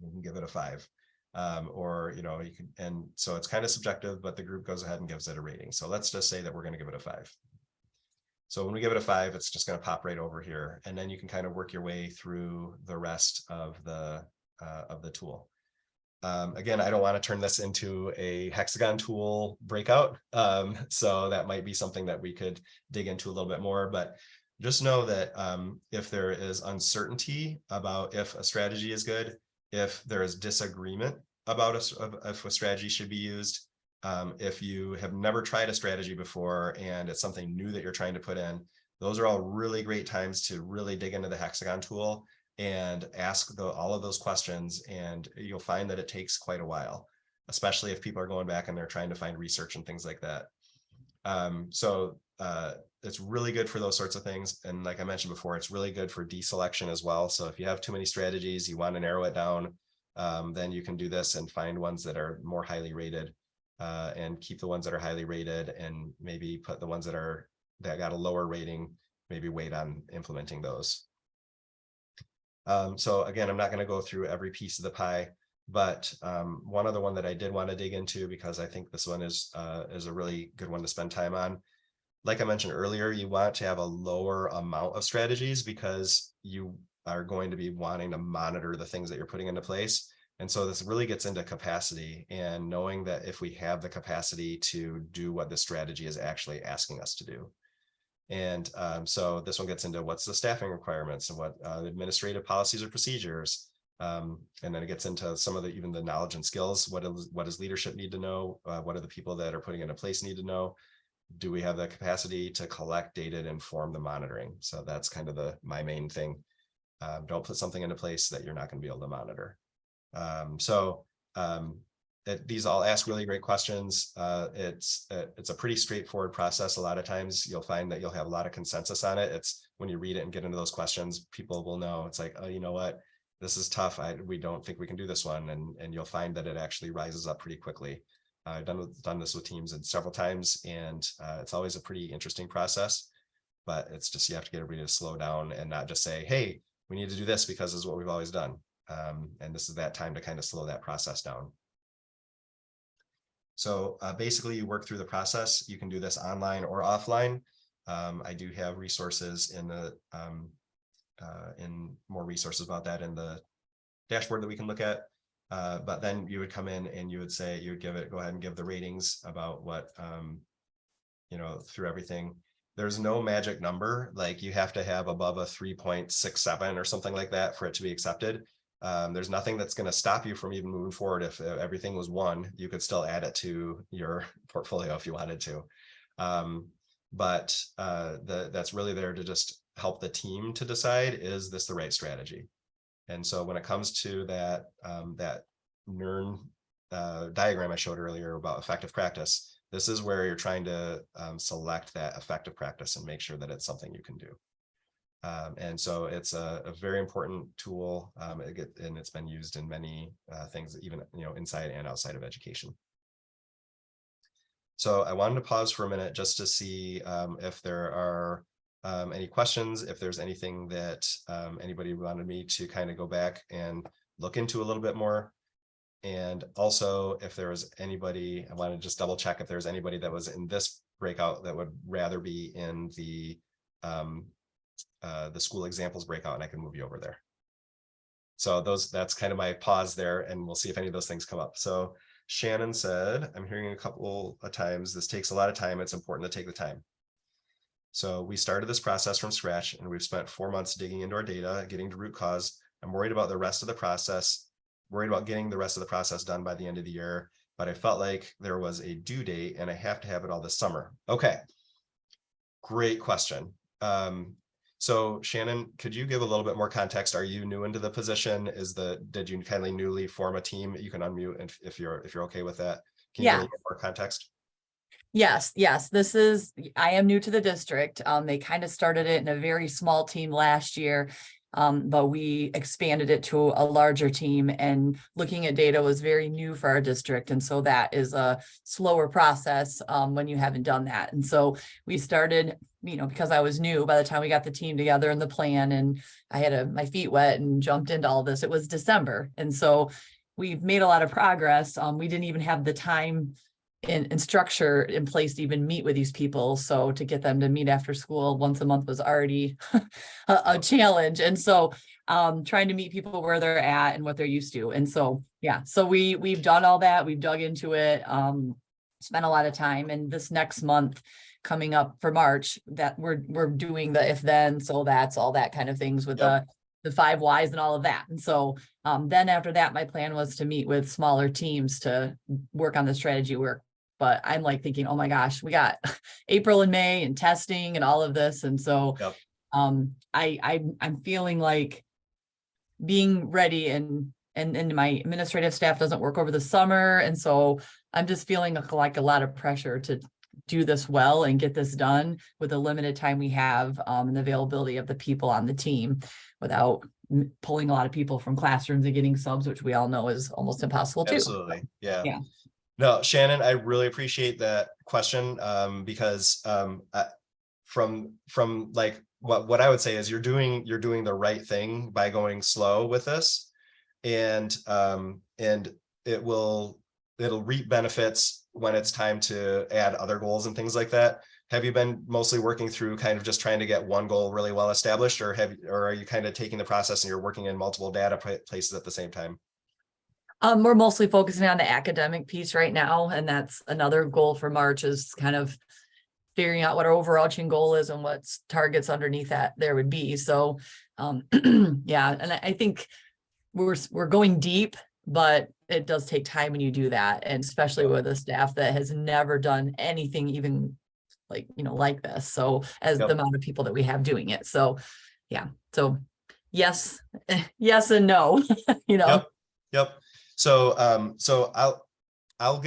You can give it a 5. You can, and so it's kind of subjective, but the group goes ahead and gives it a rating. So let's just say that we're going to give it a 5. So when we give it a 5, it's just going to pop right over here. And then you can kind of work your way through the rest of the tool. Again, I don't want to turn this into a hexagon tool breakout. So that might be something that we could dig into a little bit more, but just know that if there is uncertainty about if a strategy is good, if there is disagreement about if a strategy should be used, if you have never tried a strategy before and it's something new that you're trying to put in, those are all really great times to really dig into the hexagon tool and ask all of those questions, and you'll find that it takes quite a while, especially if people are going back and they're trying to find research and things like that. It's really good for those sorts of things. And like I mentioned before, it's really good for deselection as well. So if you have too many strategies, you want to narrow it down, then you can do this and find ones that are more highly rated, and keep the ones that are highly rated, and maybe put the ones that got a lower rating, maybe wait on implementing those. So again, I'm not going to go through every piece of the pie, but one other one that I did want to dig into, because I think this one is a really good one to spend time on. Like I mentioned earlier, you want to have a lower amount of strategies because you are going to be wanting to monitor the things that you're putting into place. And so this really gets into capacity and knowing that if we have the capacity to do what the strategy is actually asking us to do. And so this one gets into what's the staffing requirements and what administrative policies or procedures. And then it gets into some of even the knowledge and skills. What does leadership need to know? What do the people that are putting into place need to know? Do we have the capacity to collect data to inform the monitoring? So that's kind of my main thing. Don't put something into place that you're not going to be able to monitor. These all ask really great questions. It's a pretty straightforward process. A lot of times you'll find that you'll have a lot of consensus on it. It's when you read it and get into those questions, people will know it's like, oh, you know what, this is tough. We don't think we can do this one. And you'll find that it actually rises up pretty quickly. I've done this with teams several times, and it's always a pretty interesting process, but it's just, you have to get everybody to slow down and not just say, hey, we need to do this because this is what we've always done. And this is that time to kind of slow that process down. So basically you work through the process. You can do this online or offline. I do have resources in more resources about that in the dashboard that we can look at. But then you would come in and you would say, you would go ahead and give the ratings about what, through everything. There's no magic number, like you have to have above a 3.67 or something like that for it to be accepted. There's nothing that's going to stop you from even moving forward. If everything was 1, you could still add it to your portfolio if you wanted to. But that's really there to just help the team to decide, is this the right strategy? And so when it comes to that NERN diagram I showed earlier about effective practice, this is where you're trying to select that effective practice and make sure that it's something you can do. And so it's a very important tool, and it's been used in many things, even inside and outside of education. So I wanted to pause for a minute just to see if there are any questions, if there's anything that anybody wanted me to kind of go back and look into a little bit more. And also, if there was anybody, I want to just double check if there's anybody that was in this breakout that would rather be in the school examples breakout, and I can move you over there. So that's kind of my pause there, and we'll see if any of those things come up. So Shannon said, I'm hearing a couple of times, this takes a lot of time. It's important to take the time. So we started this process from scratch, and we've spent 4 months digging into our data, getting to root cause. I'm worried about the rest of the process, worried about getting the rest of the process done by the end of the year, but I felt like there was a due date and I have to have it all this summer. Okay, great question. So Shannon, could you give a little bit more context? Are you new into the position? Did you kind of newly form a team? You can unmute if you're okay with that. Can you give a little more context? Yes. I am new to the district. They kind of started it in a very small team last year. But we expanded it to a larger team, and looking at data was very new for our district. And so that is a slower process when you haven't done that. And so we started, because I was new, by the time we got the team together and the plan, and I had my feet wet and jumped into all this, it was December. And so we've made a lot of progress. We didn't even have the time and structure in place to even meet with these people. So to get them to meet after school once a month was already a challenge. And so trying to meet people where they're at and what they're used to. And so, so we've done all that. We've dug into it, spent a lot of time. And this next month coming up for March, that we're doing the if then, so that's all that kind of things with the 5 whys and all of that. And so then after that, my plan was to meet with smaller teams to work on the strategy work. But I'm like thinking, oh my gosh, we got April and May and testing and all of this. And so I'm feeling like being ready, and my administrative staff doesn't work over the summer. And so I'm just feeling like a lot of pressure to do this well and get this done with the limited time we have and the availability of the people on the team without pulling a lot of people from classrooms and getting subs, which we all know is almost impossible too. Absolutely. Yeah. No, Shannon, I really appreciate that question because from like what I would say is you're doing the right thing by going slow with this, and it'll reap benefits when it's time to add other goals and things like that. Have you been mostly working through kind of just trying to get one goal really well established, or are you kind of taking the process and you're working in multiple data places at the same time? We're mostly focusing on the academic piece right now. And that's another goal for March, is kind of figuring out what our overarching goal is and what targets underneath that there would be. So, and I think we're going deep, but it does take time when you do that. And especially with a staff that has never done anything even like this. So as the amount of people that we have doing it. So, so yes and no, Yep. So I'll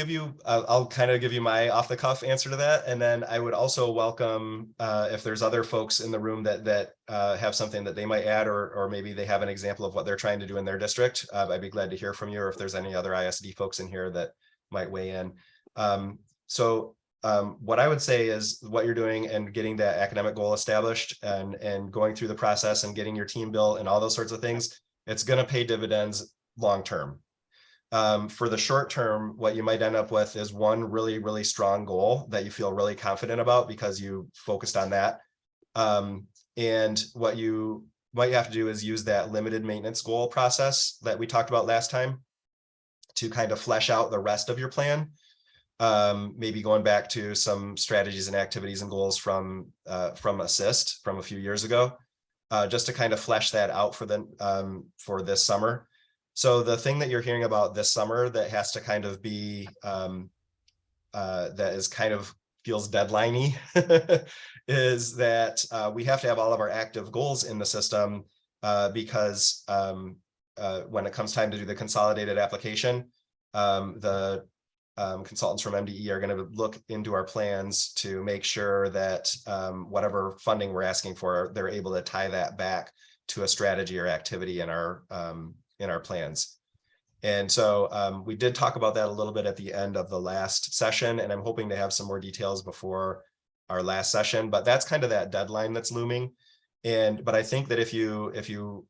kind of give you my off the cuff answer to that. And then I would also welcome if there's other folks in the room that have something that they might add, or maybe they have an example of what they're trying to do in their district. I'd be glad to hear from you, or if there's any other ISD folks in here that might weigh in. What I would say is what you're doing and getting that academic goal established and going through the process and getting your team built and all those sorts of things, it's going to pay dividends long term. For the short term, what you might end up with is one really, really strong goal that you feel really confident about because you focused on that. And what you might have to do is use that limited maintenance goal process that we talked about last time to kind of flesh out the rest of your plan. Maybe going back to some strategies and activities and goals from Assist from a few years ago, just to kind of flesh that out for this summer. So the thing that you're hearing about this summer that has to kind of be that is kind of feels deadline-y is that we have to have all of our active goals in the system because when it comes time to do the consolidated application, the consultants from MDE are going to look into our plans to make sure that whatever funding we're asking for, they're able to tie that back to a strategy or activity in our plans. And so we did talk about that a little bit at the end of the last session, and I'm hoping to have some more details before our last session, but that's kind of that deadline that's looming. But I think that if you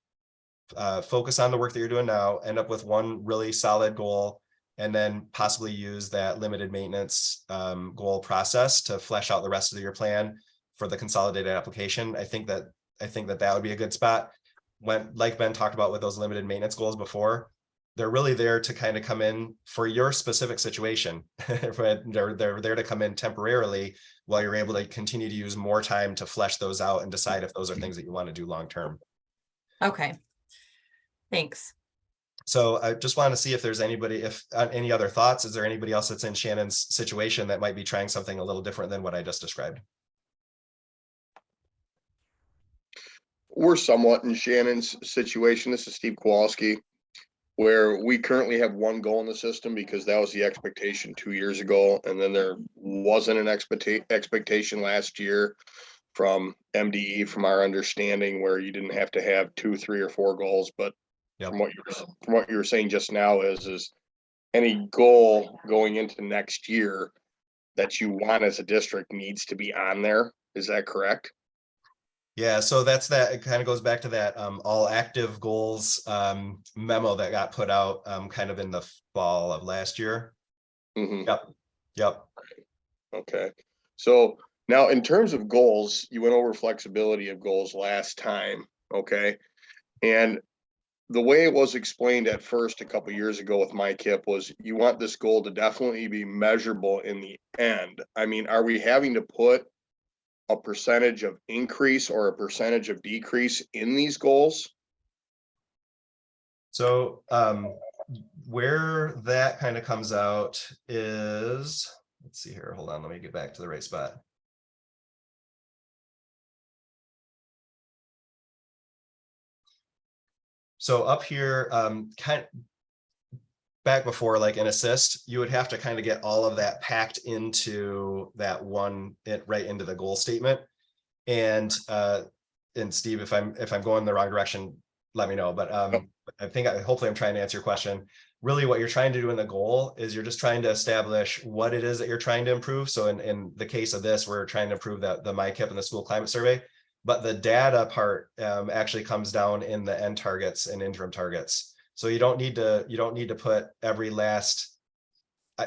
focus on the work that you're doing now, end up with one really solid goal, and then possibly use that limited maintenance goal process to flesh out the rest of your plan for the consolidated application. I think that would be a good spot. When, like Ben talked about with those limited maintenance goals before, they're really there to kind of come in for your specific situation. They're there to come in temporarily while you're able to continue to use more time to flesh those out and decide if those are things that you want to do long term. Okay. Thanks. So I just want to see if there's any other thoughts. Is there anybody else that's in Shannon's situation that might be trying something a little different than what I just described? We're somewhat in Shannon's situation. This is Steve Kowalski, where we currently have one goal in the system because that was the expectation 2 years ago. And then there wasn't an expectation last year from MDE, from our understanding, where you didn't have to have 2, 3, or 4 goals. But Yep. from what you were saying just now is any goal going into next year that you want as a district needs to be on there. Is that correct? Yeah, so that's that. It kind of goes back to that all active goals memo that got put out kind of in the fall of last year. Mm-hmm. Yep. Okay. So now in terms of goals, you went over flexibility of goals last time. Okay. And the way it was explained at first a couple of years ago with MICIP was you want this goal to definitely be measurable in the end. I mean, are we having to put a percentage of increase or a percentage of decrease in these goals? So where that kind of comes out is, let's see here, hold on, let me get back to the right spot. So up here, kind of back before, like in Assist, you would have to kind of get all of that packed into that right into the goal statement. And Steve, if I'm going the wrong direction, let me know. But hopefully I'm trying to answer your question. Really, what you're trying to do in the goal is you're just trying to establish what it is that you're trying to improve. So in the case of this, we're trying to improve the MICIP and the school climate survey. But the data part actually comes down in the end targets and interim targets. So you don't need to put every last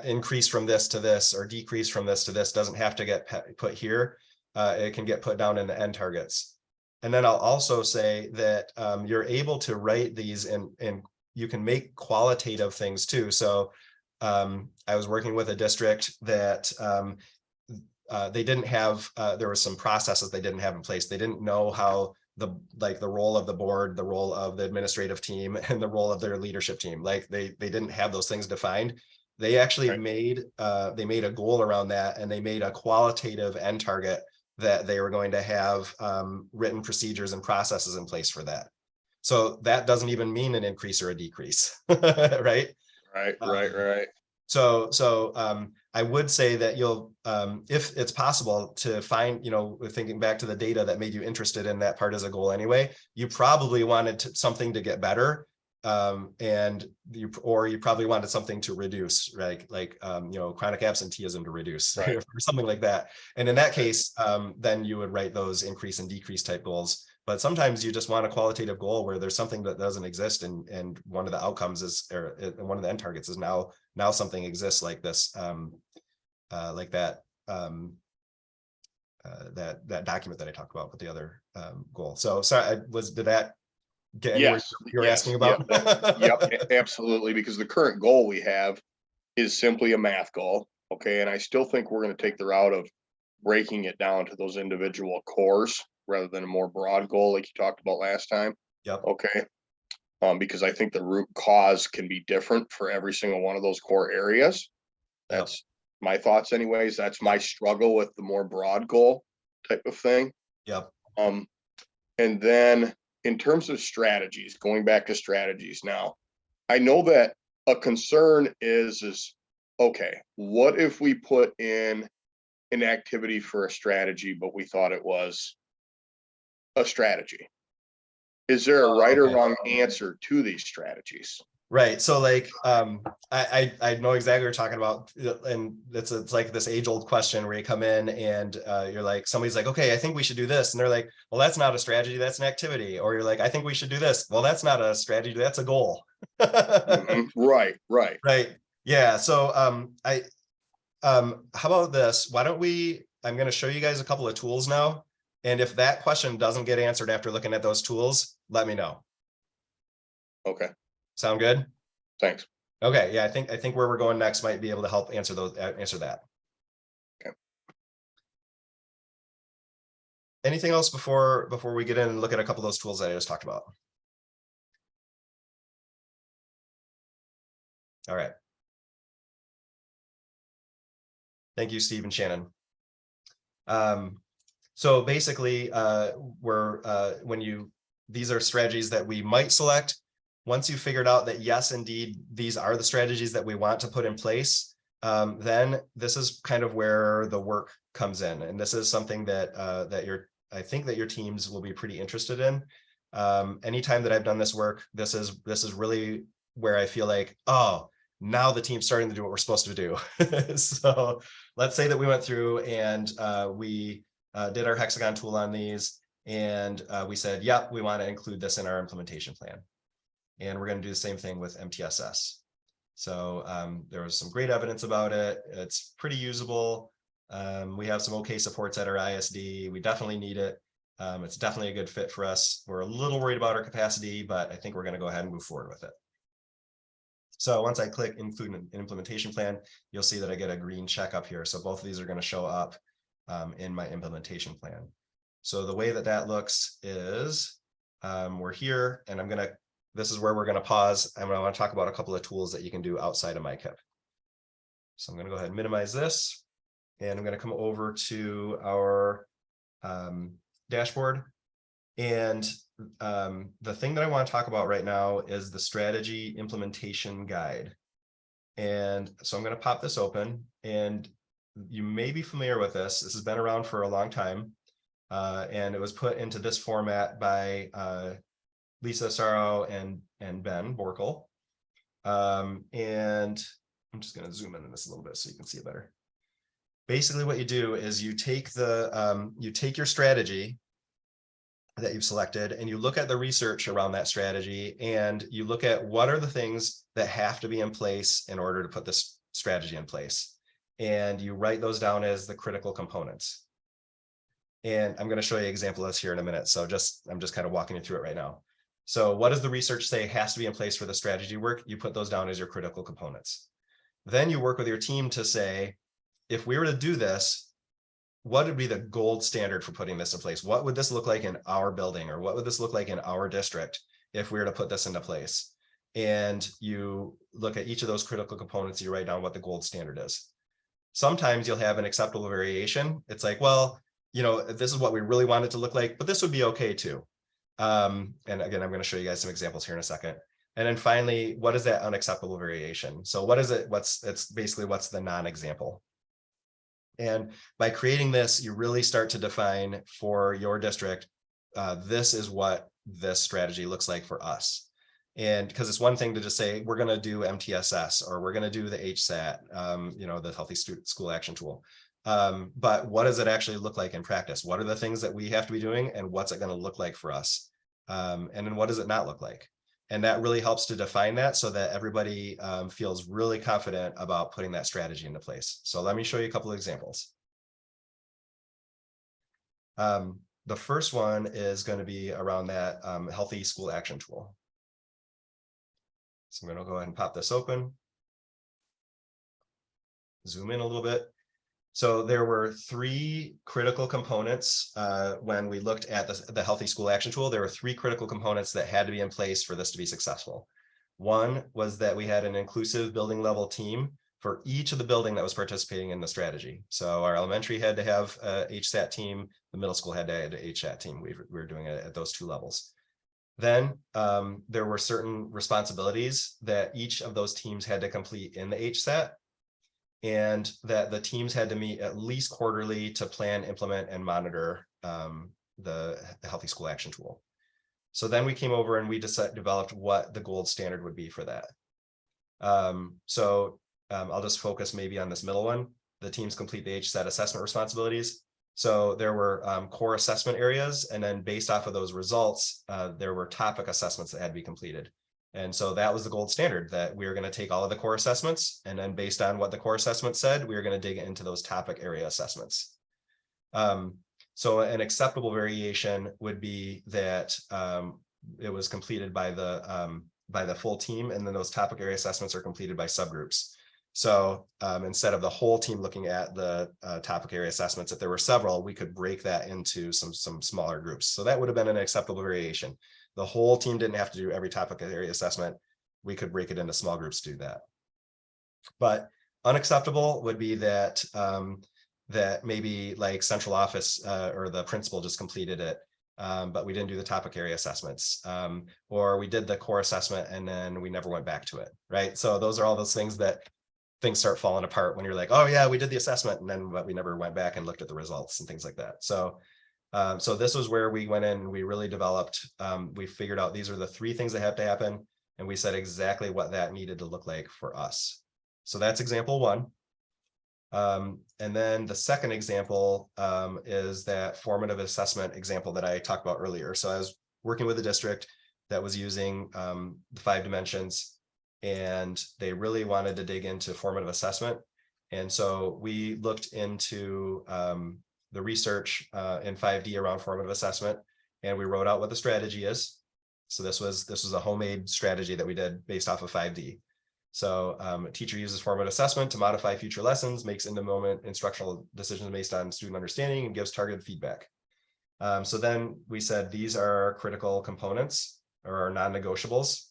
increase from this to this or decrease from this to this. Doesn't have to get put here. It can get put down in the end targets. And then I'll also say that you're able to write these and you can make qualitative things too. So I was working with a district that they didn't have, there were some processes they didn't have in place. They didn't know how the role of the board, the role of the administrative team, and the role of their leadership team. Like they didn't have those things defined. They actually made a goal around that, and they made a qualitative end target that they were going to have written procedures and processes in place for that. So that doesn't even mean an increase or a decrease, right? Right. So I would say that you'll, if it's possible to find, thinking back to the data that made you interested in that part as a goal anyway, you probably wanted something to get better, and you probably wanted something to reduce, right? Like chronic absenteeism to reduce, or something like that. And in that case, then you would write those increase and decrease type goals. But sometimes you just want a qualitative goal where there's something that doesn't exist, and one of the outcomes is, or one of the end targets is now something exists like this, like that, that document that I talked about with the other goal. So sorry, did that get anywhere Yes, you're yes, asking about? Yep, absolutely, because the current goal we have is simply a math goal, okay? And I still think we're gonna take the route of breaking it down to those individual cores rather than a more broad goal like you talked about last time, Yep. okay? Because I think the root cause can be different for every single one of those core areas. Yep. That's my thoughts anyways. That's my struggle with the more broad goal type of thing. Yep. And then in terms of strategies, going back to strategies now, I know that a concern is okay, what if we put in an activity for a strategy, but we thought it was a strategy? Is there a right or Okay. wrong answer to these strategies? Right. So like, I know exactly what you're talking about. And it's like this age old question where you come in and you're like, somebody's like, okay, I think we should do this. And they're like, well, that's not a strategy, that's an activity. Or you're like, I think we should do this. Well, that's not a strategy, that's a goal. Right, right. Right. Yeah. So how about this? Why don't I'm going to show you guys a couple of tools now. And if that question doesn't get answered after looking at those tools, let me know. Okay, Sound good? thanks. Okay, yeah, I think where we're going next might be able to help answer that. Okay. Anything else before we get in and look at a couple of those tools that I just talked about? All right. Thank you, Steve and Shannon. So basically, these are strategies that we might select. Once you figured out that yes, indeed, these are the strategies that we want to put in place, then this is kind of where the work comes in. And this is something that I think that your teams will be pretty interested in. Anytime that I've done this work, this is really where I feel like, oh, now the team's starting to do what we're supposed to do. So let's say that we went through and we did our hexagon tool on these, and we said, yep, we want to include this in our implementation plan. And we're going to do the same thing with MTSS. So there was some great evidence about it. It's pretty usable. We have some okay supports at our ISD. We definitely need it. It's definitely a good fit for us. We're a little worried about our capacity, but I think we're going to go ahead and move forward with it. So once I click include an implementation plan, you'll see that I get a green check up here. So both of these are going to show up in my implementation plan. So the way that looks is we're here, and this is where we're going to pause. I want to talk about a couple of tools that you can do outside of MICIP. So I'm going to go ahead and minimize this, and I'm going to come over to our dashboard. And the thing that I want to talk about right now is the strategy implementation guide. And so I'm going to pop this open, and you may be familiar with this. This has been around for a long time. And it was put into this format by Lisa Sarro and Ben Borkel. And I'm just going to zoom in on this a little bit so you can see it better. Basically, what you do is you take your strategy that you've selected, and you look at the research around that strategy, and you look at what are the things that have to be in place in order to put this strategy in place. And you write those down as the critical components. And I'm going to show you an example of this here in a minute. So I'm just kind of walking you through it right now. So what does the research say has to be in place for the strategy work? You put those down as your critical components. Then you work with your team to say, if we were to do this, what would be the gold standard for putting this in place? What would this look like in our building, or what would this look like in our district if we were to put this into place? And you look at each of those critical components, you write down what the gold standard is. Sometimes you'll have an acceptable variation. It's like, well, this is what we really want it to look like, but this would be okay too. And again, I'm going to show you guys some examples here in a second. And then finally, what is that unacceptable variation? So what is it? It's basically what's the non-example. And by creating this, you really start to define for your district, this is what this strategy looks like for us. And because it's one thing to just say, we're going to do MTSS, or we're going to do the HSAT, the Healthy School Action Tool. But what does it actually look like in practice? What are the things that we have to be doing, and what's it going to look like for us? And then what does it not look like? And that really helps to define that so that everybody feels really confident about putting that strategy into place. So let me show you a couple of examples. The first one is going to be around that healthy school action tool. So I'm going to go ahead and pop this open. Zoom in a little bit. So there were 3 critical components when we looked at the Healthy School Action Tool. There were 3 critical components that had to be in place for this to be successful. One was that we had an inclusive building level team for each of the building that was participating in the strategy. So our elementary had to have a HSAT team, the middle school had to have an HSAT team. We were doing it at those 2 levels. Then there were certain responsibilities that each of those teams had to complete in the HSAT, and that the teams had to meet at least quarterly to plan, implement, and monitor the Healthy School Action Tool. So then we came over and we developed what the gold standard would be for that. I'll just focus maybe on this middle one. The teams complete the HSAT assessment responsibilities. So there were core assessment areas, and then based off of those results, there were topic assessments that had to be completed. And so that was the gold standard, that we were going to take all of the core assessments, and then based on what the core assessment said, we were going to dig into those topic area assessments. So an acceptable variation would be that it was completed by the full team, and then those topic area assessments are completed by subgroups. So instead of the whole team looking at the topic area assessments, if there were several, we could break that into some smaller groups. So that would have been an acceptable variation. The whole team didn't have to do every topic area assessment. We could break it into small groups to do that. But unacceptable would be that that maybe like central office or the principal just completed it, but we didn't do the topic area assessments, or we did the core assessment and then we never went back to it, right? So those are all those things that things start falling apart when you're like, oh yeah, we did the assessment, and then but we never went back and looked at the results and things like that. So so this was where we went in and we really developed, we figured out these are the 3 things that have to happen, and we said exactly what that needed to look like for us. So that's example 1. And then the second example is that formative assessment example that I talked about earlier. So I was working with a district that was using the 5 dimensions, and they really wanted to dig into formative assessment. And so we looked into the research in 5D around formative assessment, and we wrote out what the strategy is. So this was a homemade strategy that we did based off of 5D. So a teacher uses formative assessment to modify future lessons, makes in the moment instructional decisions based on student understanding, and gives targeted feedback. So then we said these are critical components or our non-negotiables.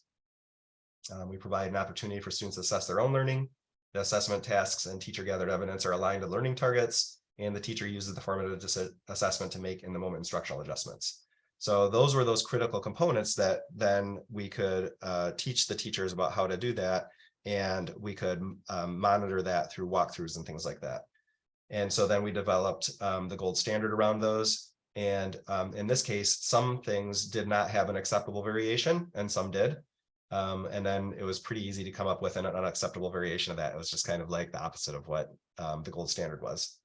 We provide an opportunity for students to assess their own learning. The assessment tasks and teacher gathered evidence are aligned to learning targets, and the teacher uses the formative assessment to make in the moment instructional adjustments. So those were those critical components that then we could teach the teachers about how to do that, and we could monitor that through walkthroughs and things like that. And so then we developed the gold standard around those. And in this case, some things did not have an acceptable variation and some did. And then it was pretty easy to come up with an unacceptable variation of that. It was just kind of like the opposite of what the gold standard was.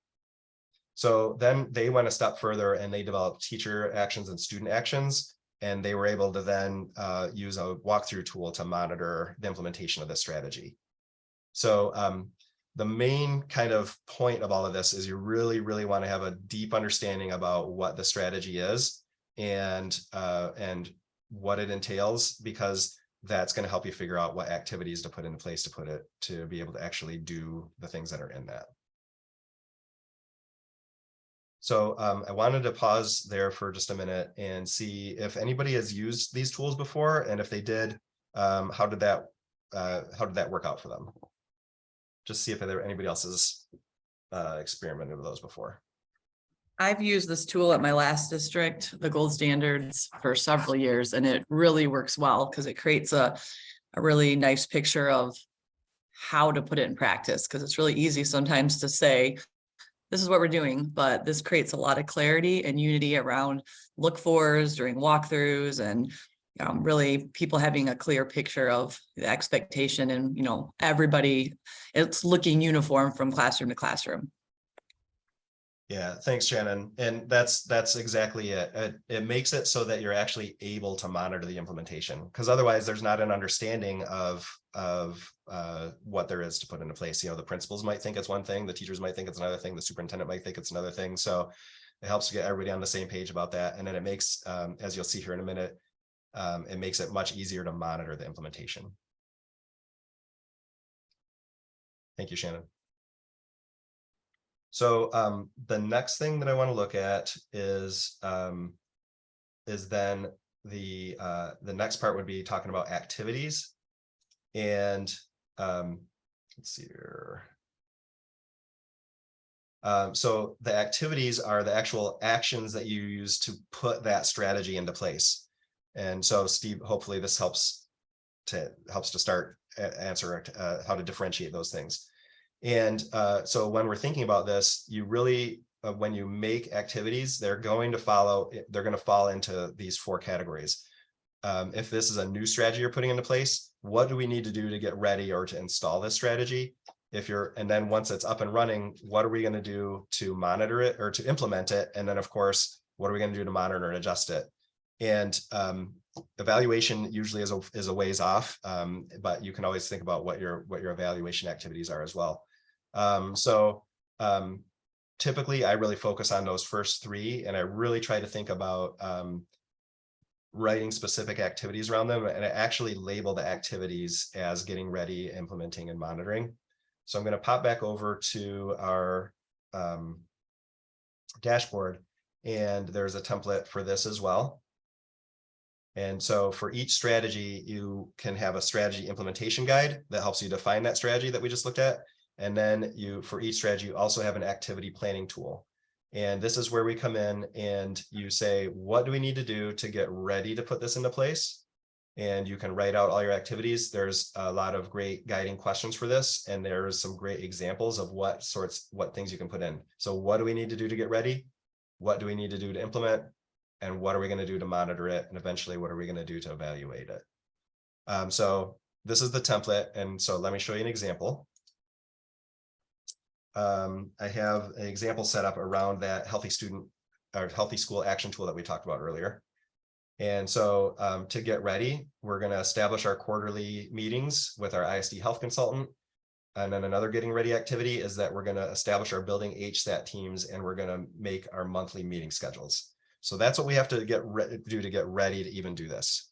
So then they went a step further and they developed teacher actions and student actions. And they were able to then use a walkthrough tool to monitor the implementation of this strategy. So the main kind of point of all of this is you really, really want to have a deep understanding about what the strategy is and what it entails, because that's going to help you figure out what activities to put into place to be able to actually do the things that are in that. So I wanted to pause there for just a minute and see if anybody has used these tools before, and if they did, how did that work out for them? Just see if anybody else has experimented with those before. I've used this tool at my last district, the gold standards, for several years, and it really works well because it creates a really nice picture of how to put it in practice. Because it's really easy sometimes to say, this is what we're doing, but this creates a lot of clarity and unity around look-fors during walkthroughs, and really people having a clear picture of the expectation, and everybody, it's looking uniform from classroom to classroom. Yeah, thanks, Shannon. And that's exactly it. It makes it so that you're actually able to monitor the implementation, because otherwise there's not an understanding of what there is to put into place. You know, the principals might think it's one thing, the teachers might think it's another thing, the superintendent might think it's another thing. So it helps to get everybody on the same page about that. And then it makes, as you'll see here in a minute, it makes it much easier to monitor the implementation. Thank you, Shannon. So the next thing that I want to look at is then the next part would be talking about activities. And let's see here. So the activities are the actual actions that you use to put that strategy into place. And so Steve, hopefully this helps to start answer how to differentiate those things. And so when we're thinking about this, you really, when you make activities, they're going to fall into these 4 categories. If this is a new strategy you're putting into place, what do we need to do to get ready or to install this strategy? And then once it's up and running, what are we going to do to monitor it or to implement it? And then of course, what are we going to do to monitor and adjust it? And evaluation usually is a ways off, but you can always think about what your evaluation activities are as well. Typically I really focus on those first 3, and I really try to think about writing specific activities around them, and I actually label the activities as getting ready, implementing, and monitoring. So I'm going to pop back over to our dashboard, and there's a template for this as well. And so for each strategy, you can have a strategy implementation guide that helps you define that strategy that we just looked at. And then for each strategy, you also have an activity planning tool. And this is where we come in and you say, what do we need to do to get ready to put this into place? And you can write out all your activities. There's a lot of great guiding questions for this. And there's some great examples of what things you can put in. So what do we need to do to get ready? What do we need to do to implement? And what are we going to do to monitor it? And eventually, what are we going to do to evaluate it? So this is the template. And so let me show you an example. I have an example set up around that healthy school action tool that we talked about earlier. And so to get ready, we're going to establish our quarterly meetings with our ISD health consultant. And then another getting ready activity is that we're going to establish our building HSAT teams, and we're going to make our monthly meeting schedules. So that's what we have to do to get ready to even do this.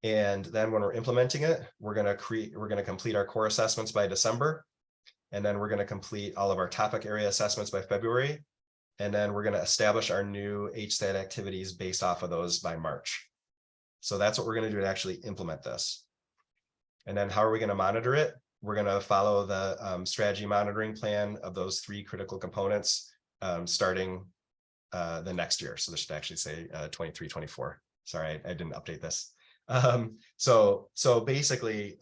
And then when we're implementing it, we're going to complete our core assessments by December. And then we're going to complete all of our topic area assessments by February. And then we're going to establish our new HSAT activities based off of those by March. So that's what we're going to do to actually implement this. And then how are we going to monitor it? We're going to follow the strategy monitoring plan of those 3 critical components starting the next year. So this should actually say 23-24. Sorry, I didn't update this. So basically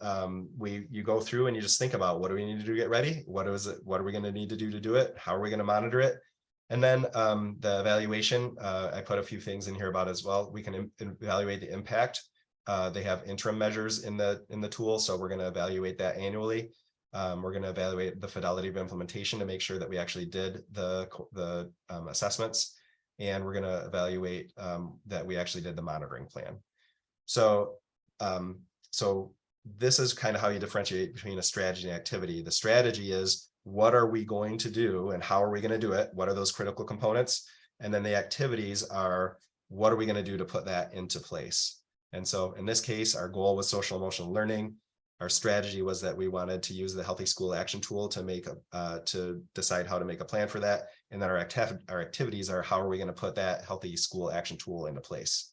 you go through and you just think about, what do we need to do to get ready? What are we going to need to do it? How are we going to monitor it? And then the evaluation, I put a few things in here about as well. We can evaluate the impact. They have interim measures in the tool, so we're going to evaluate that annually. We're going to evaluate the fidelity of implementation to make sure that we actually did the assessments, and we're going to evaluate that we actually did the monitoring plan. So this is kind of how you differentiate between a strategy and activity. The strategy is, what are we going to do and how are we going to do it? What are those critical components? And then the activities are, what are we going to do to put that into place? And so in this case, our goal was social emotional learning. Our strategy was that we wanted to use the healthy school action tool to decide how to make a plan for that. And then our activities are, how are we going to put that healthy school action tool into place?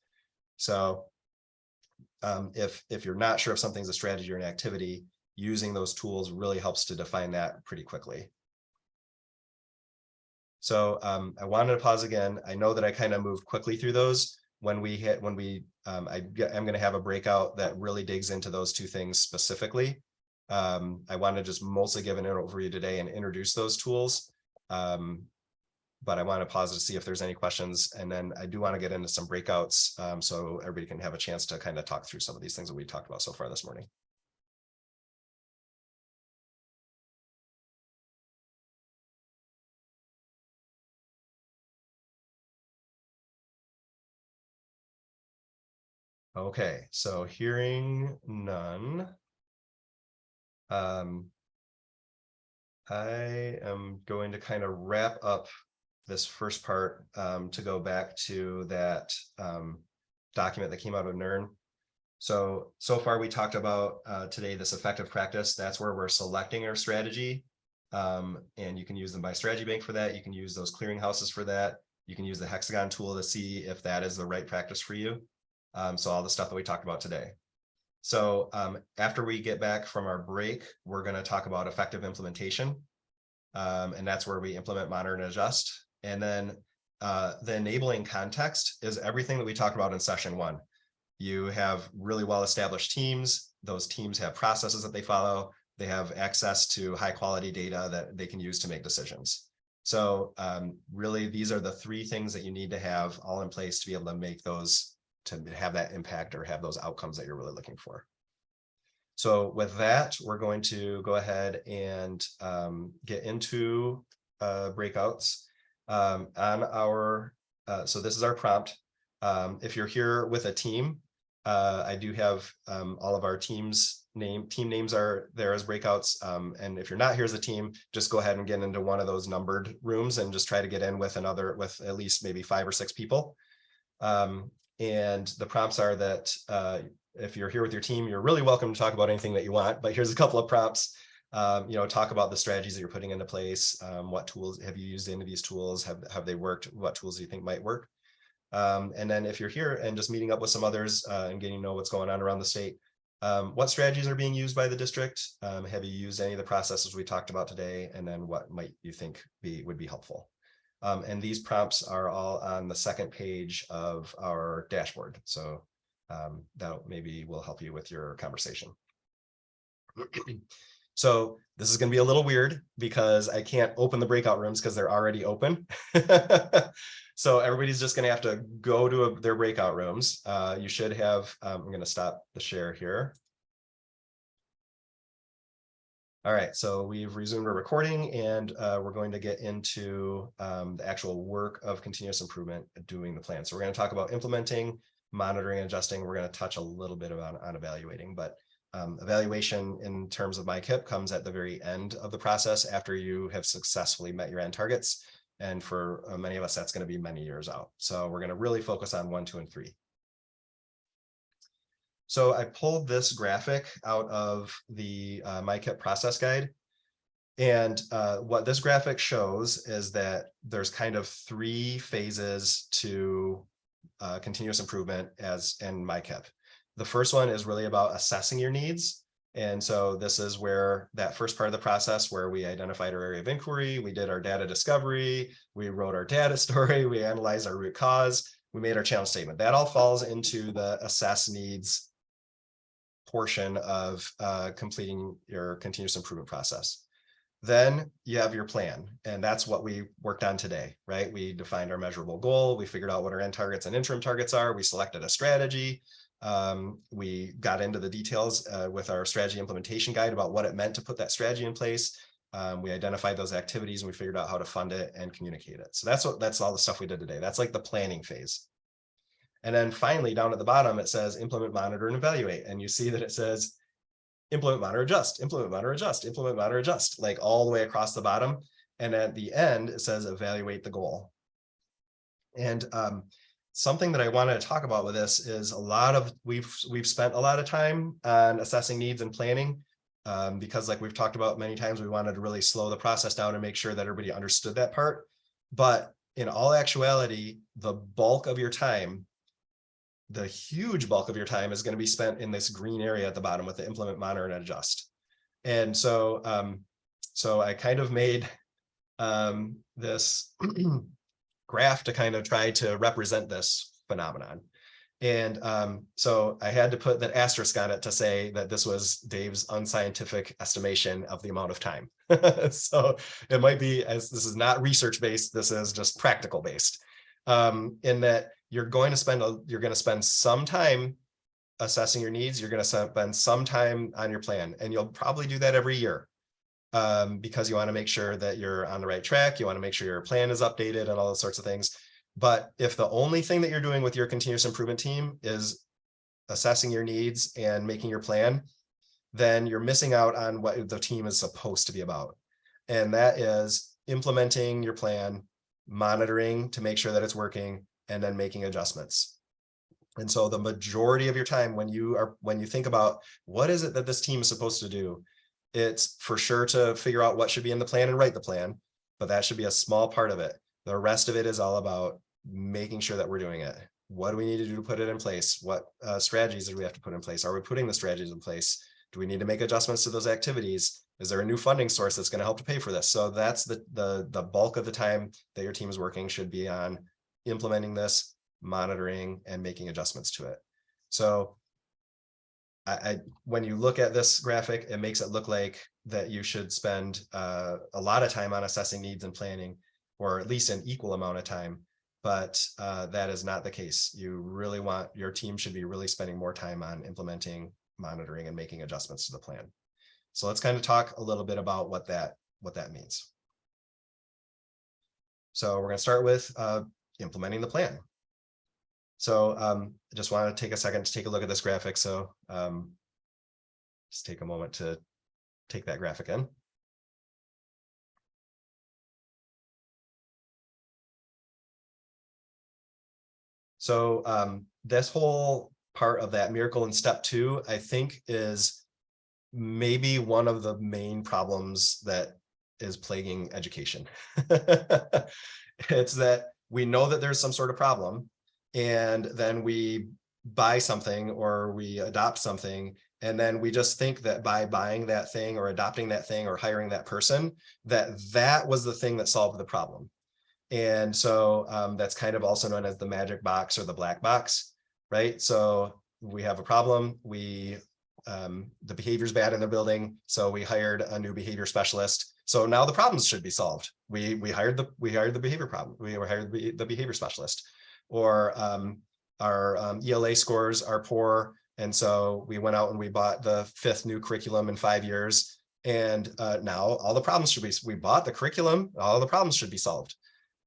So if you're not sure if something's a strategy or an activity, using those tools really helps to define that pretty quickly. So I wanted to pause again. I know that I kind of moved quickly through those. I'm going to have a breakout that really digs into those 2 things specifically. I want to just mostly give an overview today and introduce those tools. But I want to pause to see if there's any questions. And then I do want to get into some breakouts so everybody can have a chance to kind of talk through some of these things that we talked about so far this morning. Okay, so hearing none. I am going to kind of wrap up this first part to go back to that document that came out of NERN. So far we talked about today this effective practice. That's where we're selecting our strategy. And you can use them by strategy bank for that. You can use those clearinghouses for that. You can use the hexagon tool to see if that is the right practice for you. So all the stuff that we talked about today. So after we get back from our break, we're going to talk about effective implementation. And that's where we implement, monitor, and adjust. And then the enabling context is everything that we talked about in session 1. You have really well-established teams. Those teams have processes that they follow. They have access to high quality data that they can use to make decisions. So really, these are the 3 things that you need to have all in place to be able to make those, to have that impact or have those outcomes that you're really looking for. So with that, we're going to go ahead and get into breakouts on our, so this is our prompt. If you're here with a team, I do have all of our team names are there as breakouts. And if you're not here as a team, just go ahead and get into one of those numbered rooms and just try to get in with with at least maybe 5 or 6 people. And the prompts are that if you're here with your team, you're really welcome to talk about anything that you want, but here's a couple of prompts. Talk about the strategies that you're putting into place. What tools have you used into these tools? Have they worked? What tools do you think might work? And then if you're here and just meeting up with some others and getting to know what's going on around the state, what strategies are being used by the district? Have you used any of the processes we talked about today? And then what might you think would be helpful? And these prompts are all on the second page of our dashboard. So that maybe will help you with your conversation. So this is going to be a little weird because I can't open the breakout rooms because they're already open. So everybody's just going to have to go to their breakout rooms. You should have, I'm going to stop the share here. All right, so we've resumed our recording and we're going to get into the actual work of continuous improvement doing the plan. So we're going to talk about implementing, monitoring, and adjusting. We're going to touch a little bit about on evaluating, but evaluation in terms of MICIP comes at the very end of the process after you have successfully met your end targets. And for many of us, that's going to be many years out. So we're going to really focus on 1, 2, and 3. So I pulled this graphic out of the MICIP process guide. And what this graphic shows is that there's kind of 3 phases to continuous improvement as in MICIP. The first one is really about assessing your needs. And so this is where that first part of the process where we identified our area of inquiry, we did our data discovery, we wrote our data story, we analyzed our root cause, we made our challenge statement. That all falls into the assess needs portion of completing your continuous improvement process. Then you have your plan, and that's what we worked on today, right? We defined our measurable goal, we figured out what our end targets and interim targets are, we selected a strategy, we got into the details with our strategy implementation guide about what it meant to put that strategy in place. We identified those activities and we figured out how to fund it and communicate it. So that's all the stuff we did today. That's like the planning phase. And then finally, down at the bottom, it says implement, monitor, and evaluate. And you see that it says implement, monitor, adjust, implement, monitor, adjust, implement, monitor, adjust, like all the way across the bottom. And at the end, it says evaluate the goal. And something that I wanted to talk about with this is we've spent a lot of time on assessing needs and planning because like we've talked about many times, we wanted to really slow the process down and make sure that everybody understood that part. But in all actuality, the bulk of your time, the huge bulk of your time is going to be spent in this green area at the bottom with the implement, monitor, and adjust. And so, so I kind of made this graph to kind of try to represent this phenomenon. And so I had to put that asterisk on it to say that this was Dave's unscientific estimation of the amount of time. So it might be, as this is not research based, this is just practical based, in that you're going to spend some time assessing your needs. You're going to spend some time on your plan, and you'll probably do that every year because you want to make sure that you're on the right track. You want to make sure your plan is updated and all those sorts of things. But if the only thing that you're doing with your continuous improvement team is assessing your needs and making your plan, then you're missing out on what the team is supposed to be about. And that is implementing your plan, monitoring to make sure that it's working, and then making adjustments. And so the majority of your time when you think about what is it that this team is supposed to do, it's for sure to figure out what should be in the plan and write the plan, but that should be a small part of it. The rest of it is all about making sure that we're doing it. What do we need to do to put it in place? What strategies do we have to put in place? Are we putting the strategies in place? Do we need to make adjustments to those activities? Is there a new funding source that's going to help to pay for this? So that's the bulk of the time that your team is working should be on implementing this, monitoring, and making adjustments to it. So when you look at this graphic, it makes it look like that you should spend a lot of time on assessing needs and planning, or at least an equal amount of time. But that is not the case. You really want, your team should be really spending more time on implementing, monitoring, and making adjustments to the plan. So let's kind of talk a little bit about what that means. So we're going to start with implementing the plan. So I just want to take a second to take a look at this graphic. So just take a moment to take that graphic in. So this whole part of that miracle in step 2, I think, is maybe one of the main problems that is plaguing education. It's that we know that there's some sort of problem, and then we buy something or we adopt something, and then we just think that by buying that thing or adopting that thing or hiring that person, that was the thing that solved the problem. And so that's kind of also known as the magic box or the black box, right? So we have a problem, the behavior's bad in the building, so we hired a new behavior specialist. So now the problems should be solved. We hired the behavior problem. We hired the behavior specialist. Or our ELA scores are poor, and so we went out and we bought the 5th new curriculum in 5 years. And now all the problems should be. We bought the curriculum. All the problems should be solved,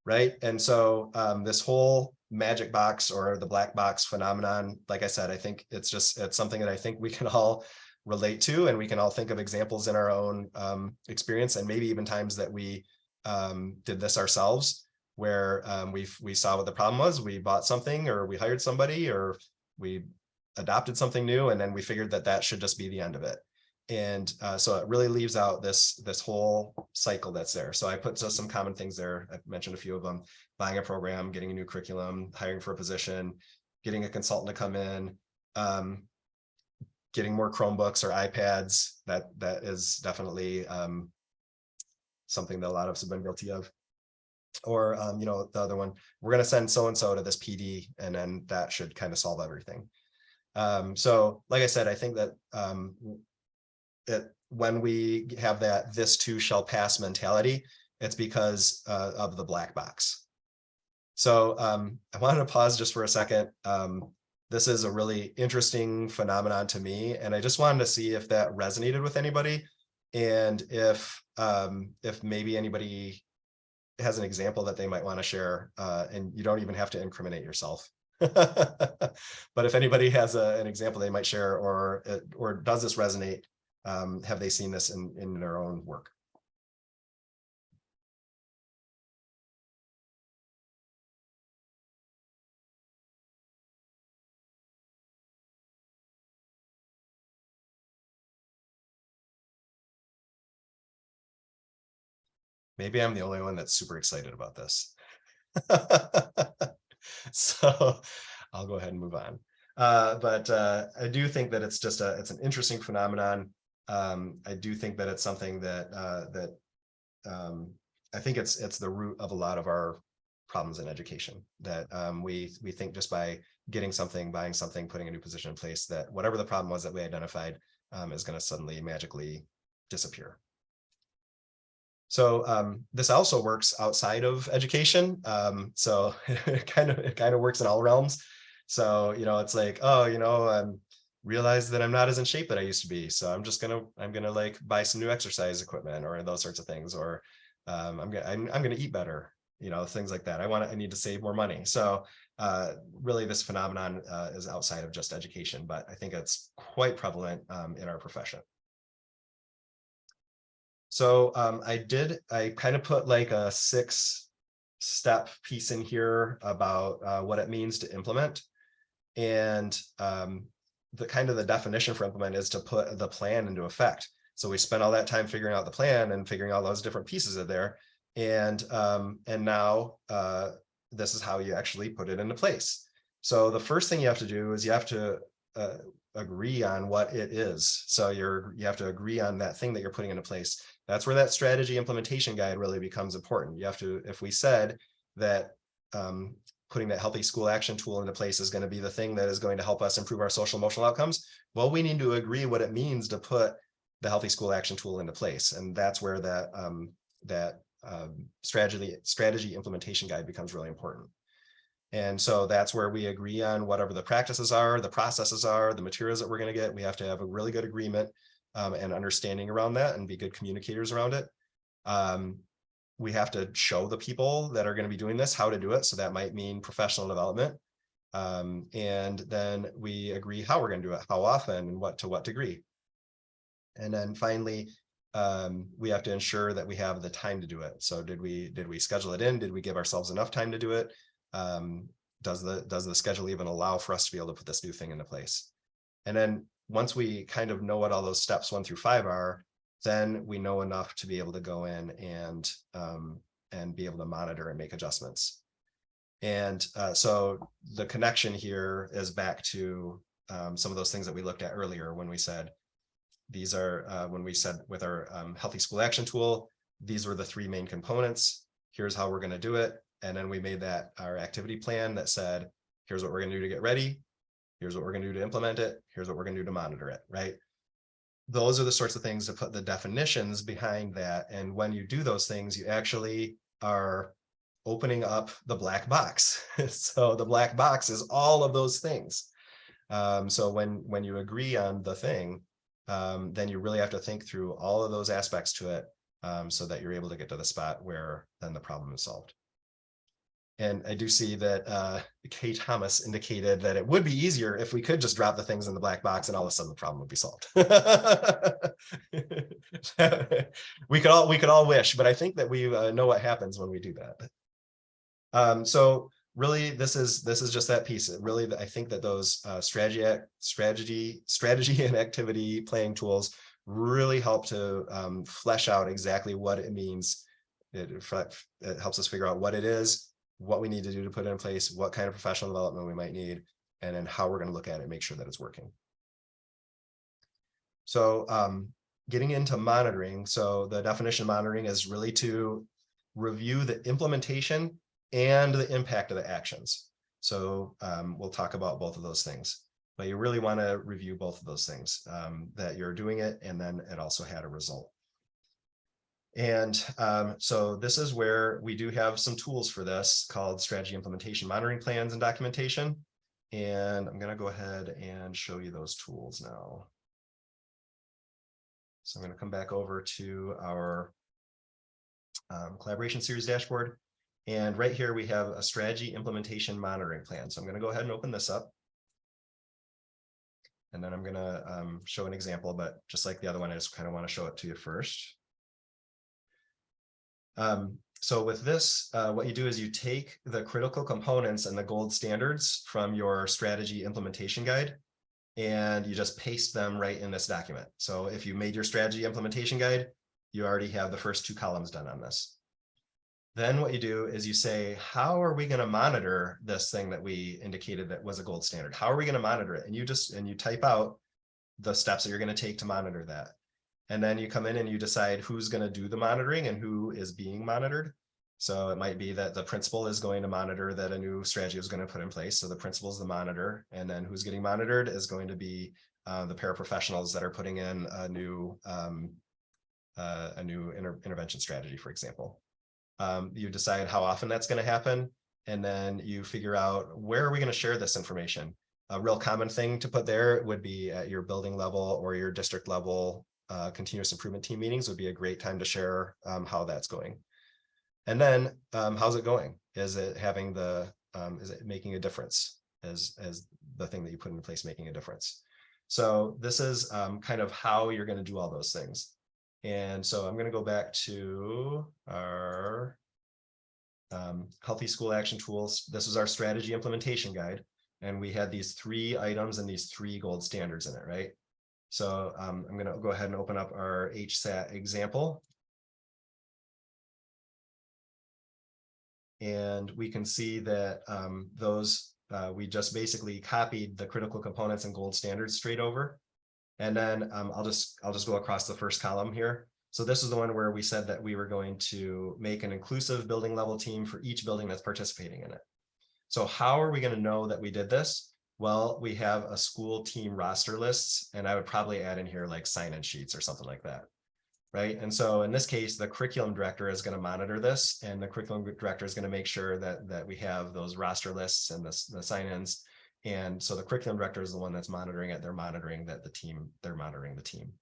right? And so this whole magic box or the black box phenomenon, like I said, I think it's something that I think we can all relate to, and we can all think of examples in our own experience, and maybe even times that we did this ourselves, where we saw what the problem was, we bought something, or we hired somebody, or we adopted something new, and then we figured that should just be the end of it. And so it really leaves out this whole cycle that's there. So I put just some common things there. I've mentioned a few of them: buying a program, getting a new curriculum, hiring for a position, getting a consultant to come in, getting more Chromebooks or iPads. That is definitely something that a lot of us have been guilty of. Or the other one, we're going to send so-and-so to this PD, and then that should kind of solve everything. So like I said, I think that when we have that "this too shall pass" mentality, it's because of the black box. So I wanted to pause just for a second. This is a really interesting phenomenon to me, and I just wanted to see if that resonated with anybody, and if maybe anybody has an example that they might want to share, and you don't even have to incriminate yourself. But if anybody has an example they might share, or does this resonate, have they seen this in their own work? Maybe I'm the only one that's super excited about this. So I'll go ahead and move on. But I do think that it's an interesting phenomenon. I do think that it's something that I think it's the root of a lot of our problems in education, that we think just by getting something, buying something, putting a new position in place, that whatever the problem was that we identified is going to suddenly magically disappear. So this also works outside of education. So it kind of works in all realms. So, it's like, oh, I realized that I'm not as in shape that I used to be. So I'm gonna like buy some new exercise equipment, or those sorts of things. Or I'm gonna eat better, things like that. I need to save more money. So really this phenomenon is outside of just education, but I think it's quite prevalent in our profession. So I kind of put like a 6-step piece in here about what it means to implement. And the kind of the definition for implement is to put the plan into effect. So we spent all that time figuring out the plan and figuring out those different pieces of there. And now this is how you actually put it into place. So the first thing you have to do is you have to agree on what it is. So you have to agree on that thing that you're putting into place. That's where that strategy implementation guide really becomes important. You have to, if we said that putting that healthy school action tool into place is going to be the thing that is going to help us improve our social emotional outcomes, well, we need to agree what it means to put the healthy school action tool into place. And that's where that strategy implementation guide becomes really important. And so that's where we agree on whatever the practices are, the processes are, the materials that we're going to get. We have to have a really good agreement and understanding around that and be good communicators around it. We have to show the people that are going to be doing this how to do it. So that might mean professional development. And then we agree how we're going to do it, how often, and to what degree. And then finally, we have to ensure that we have the time to do it. So did we schedule it in? Did we give ourselves enough time to do it? Does the schedule even allow for us to be able to put this new thing into place? And then once we kind of know what all those steps 1 through 5 are, then we know enough to be able to go in and be able to monitor and make adjustments. And so the connection here is back to some of those things that we looked at earlier when we said, these are when we said with our healthy school action tool, these were the 3 main components. Here's how we're going to do it. And then we made that our activity plan that said, here's what we're going to do to get ready. Here's what we're going to do to implement it. Here's what we're going to do to monitor it, right? Those are the sorts of things to put the definitions behind that. And when you do those things, you actually are opening up the black box. So the black box is all of those things. So when you agree on the thing, then you really have to think through all of those aspects to it so that you're able to get to the spot where then the problem is solved. And I do see that Kay Thomas indicated that it would be easier if we could just drop the things in the black box and all of a sudden the problem would be solved. we could all wish, but I think that we know what happens when we do that. So really, this is just that piece. Really, I think that those strategy and activity planning tools really help to flesh out exactly what it means. It helps us figure out what it is, what we need to do to put it in place, what kind of professional development we might need, and then how we're going to look at it and make sure that it's working. So getting into monitoring. So the definition of monitoring is really to review the implementation and the impact of the actions. So we'll talk about both of those things, but you really want to review both of those things, that you're doing it and then it also had a result. And so this is where we do have some tools for this called strategy implementation monitoring plans and documentation. And I'm going to go ahead and show you those tools now. So I'm going to come back over to our collaboration series dashboard. And right here we have a strategy implementation monitoring plan. So I'm going to go ahead and open this up. And then I'm going to show an example, but just like the other one, I just kind of want to show it to you first. So with this, what you do is you take the critical components and the gold standards from your strategy implementation guide, and you just paste them right in this document. So if you made your strategy implementation guide, you already have the first 2 columns done on this. Then what you do is you say, how are we going to monitor this thing that we indicated that was a gold standard? How are we going to monitor it? And you type out the steps that you're going to take to monitor that. And then you come in and you decide who's going to do the monitoring and who is being monitored. So it might be that the principal is going to monitor that a new strategy is going to put in place. So the principal is the monitor, and then who's getting monitored is going to be the paraprofessionals that are putting in a new intervention strategy, for example. You decide how often that's going to happen, and then you figure out where are we going to share this information. A real common thing to put there would be at your building level or your district level. Continuous improvement team meetings would be a great time to share how that's going. And then how's it going? Is it having the is it making a difference as the thing that you put into place making a difference? So this is kind of how you're going to do all those things. And so I'm going to go back to our healthy school action tools. This is our strategy implementation guide. And we had these 3 items and these 3 gold standards in it, right? So I'm going to go ahead and open up our HSAT example. And we can see that we just basically copied the critical components and gold standards straight over. And then I'll just go across the first column here. So this is the one where we said that we were going to make an inclusive building level team for each building that's participating in it. So how are we going to know that we did this? Well, we have a school team roster lists, and I would probably add in here like sign-in sheets or something like that. Right. And so in this case, the curriculum director is going to monitor this, and the curriculum director is going to make sure that we have those roster lists and the sign-ins. And so the curriculum director is the one that's monitoring it. They're monitoring that they're monitoring the team.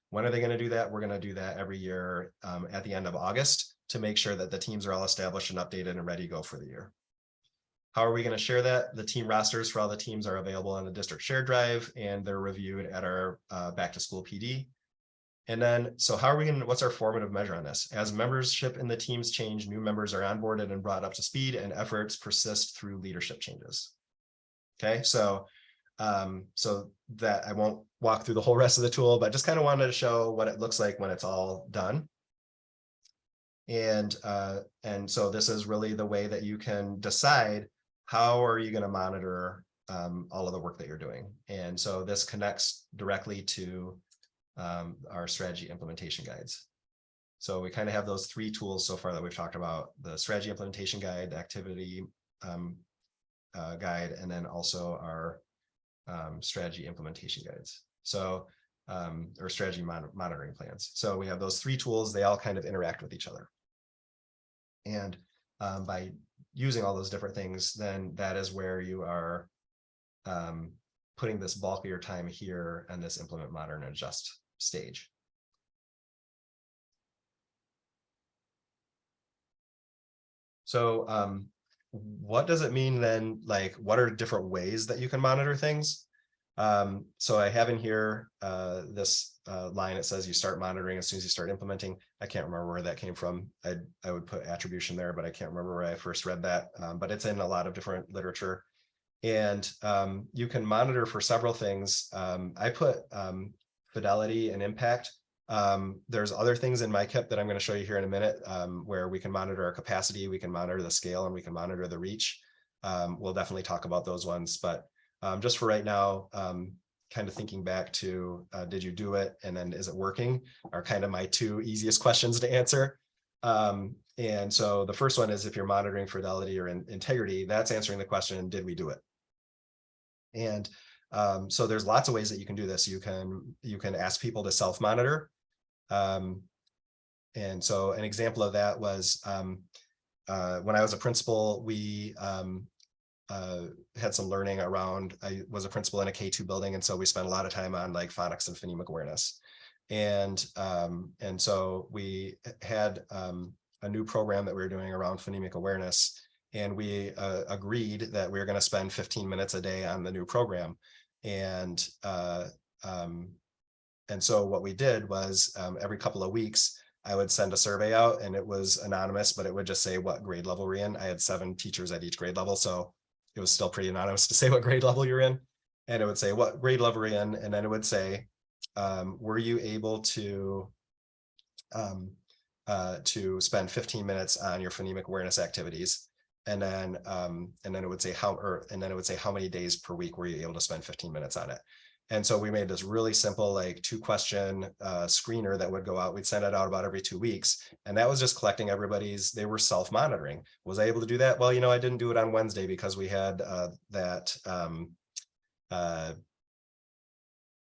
When are they going to do that? We're going to do that every year at the end of August to make sure that the teams are all established and updated and ready to go for the year. How are we going to share that? The team rosters for all the teams are available on the district shared drive, and they're reviewed at our back to school PD. And then, so how are we going to, what's our formative measure on this? As membership in the teams change, new members are onboarded and brought up to speed, and efforts persist through leadership changes. Okay, so that I won't walk through the whole rest of the tool, but just kind of wanted to show what it looks like when it's all done. And so this is really the way that you can decide how are you going to monitor all of the work that you're doing. And so this connects directly to our strategy implementation guides. So we kind of have those 3 tools so far that we've talked about: the strategy implementation guide, the activity guide, and then also our strategy implementation guides. So or strategy monitoring plans. So we have those 3 tools. They all kind of interact with each other. And by using all those different things, then that is where you are putting this bulk of your time here and this implement, modern, and adjust stage. So what does it mean then? Like, what are different ways that you can monitor things? So I have in here this line. It says you start monitoring as soon as you start implementing. I can't remember where that came from. I would put attribution there, but I can't remember where I first read that. But it's in a lot of different literature. And you can monitor for several things. I put fidelity and impact. There's other things in MICIP that I'm going to show you here in a minute, where we can monitor our capacity, we can monitor the scale, and we can monitor the reach. We'll definitely talk about those ones, but just for right now, kind of thinking back to did you do it, and then is it working, are kind of my 2 easiest questions to answer. And so the first one is, if you're monitoring fidelity or integrity, that's answering the question, did we do it? And so there's lots of ways that you can do this. You can ask people to self-monitor. And so an example of that was when I was a principal, we had some learning around, I was a principal in a K2 building. And so we spent a lot of time on like phonics and phonemic awareness. And so we had a new program that we were doing around phonemic awareness. And we agreed that we were going to spend 15 minutes a day on the new program. And so what we did was every couple of weeks, I would send a survey out, and it was anonymous, but it would just say what grade level we're in. I had 7 teachers at each grade level, so it was still pretty anonymous to say what grade level you're in. And it would say what grade level you're in, and then it would say, were you able to spend 15 minutes on your phonemic awareness activities? And then it would say how many days per week were you able to spend 15 minutes on it? And so we made this really simple, like 2-question screener that would go out. We'd send it out about every 2 weeks. And that was just collecting everybody's, they were self-monitoring. Was I able to do that? Well, I didn't do it on Wednesday because we had that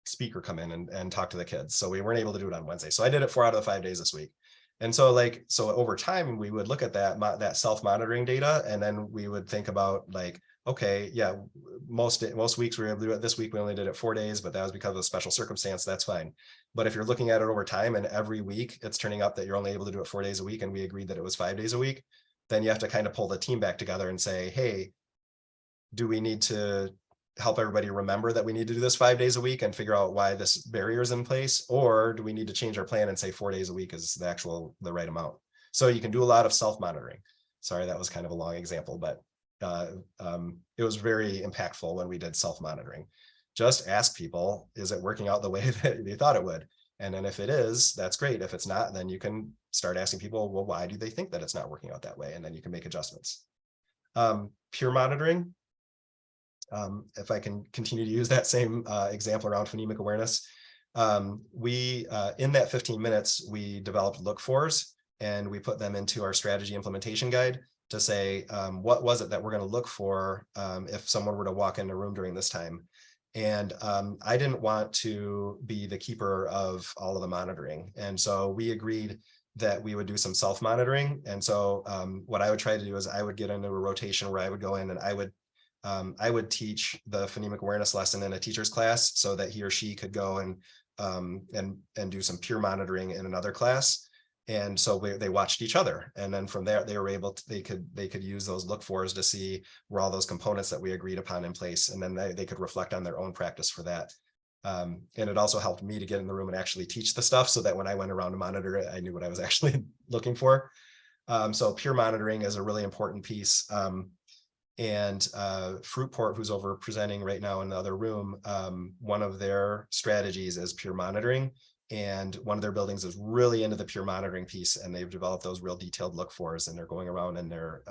speaker come in and talk to the kids. So we weren't able to do it on Wednesday. So I did it 4 out of the 5 days this week. And so so over time, we would look at that self-monitoring data, and then we would think about like, okay, yeah, most weeks we were able to do it. This week we only did it 4 days, but that was because of a special circumstance. That's fine. But if you're looking at it over time, and every week it's turning up that you're only able to do it 4 days a week, and we agreed that it was 5 days a week, then you have to kind of pull the team back together and say, hey, do we need to help everybody remember that we need to do this 5 days a week and figure out why this barrier is in place? Or do we need to change our plan and say 4 days a week is the right amount? So you can do a lot of self-monitoring. Sorry, that was kind of a long example, but it was very impactful when we did self-monitoring. Just ask people, is it working out the way that they thought it would? And then if it is, that's great. If it's not, then you can start asking people, well, why do they think that it's not working out that way? And then you can make adjustments. Peer monitoring. If I can continue to use that same example around phonemic awareness, we in that 15 minutes, we developed look-fors and we put them into our strategy implementation guide to say, what was it that we're going to look for if someone were to walk in a room during this time? And I didn't want to be the keeper of all of the monitoring. And so we agreed that we would do some self-monitoring. And so what I would try to do is I would get into a rotation where I would go in and I would teach the phonemic awareness lesson in a teacher's class so that he or she could go and do some peer monitoring in another class. And so they watched each other. And then from there, they were able to, they could use those look-fors to see were all those components that we agreed upon in place. And then they could reflect on their own practice for that. And it also helped me to get in the room and actually teach the stuff so that when I went around to monitor it, I knew what I was actually looking for. So peer monitoring is a really important piece. And Fruitport, who's over presenting right now in the other room, one of their strategies is peer monitoring. And one of their buildings is really into the peer monitoring piece, and they've developed those real detailed look-fors, and they're going around and they're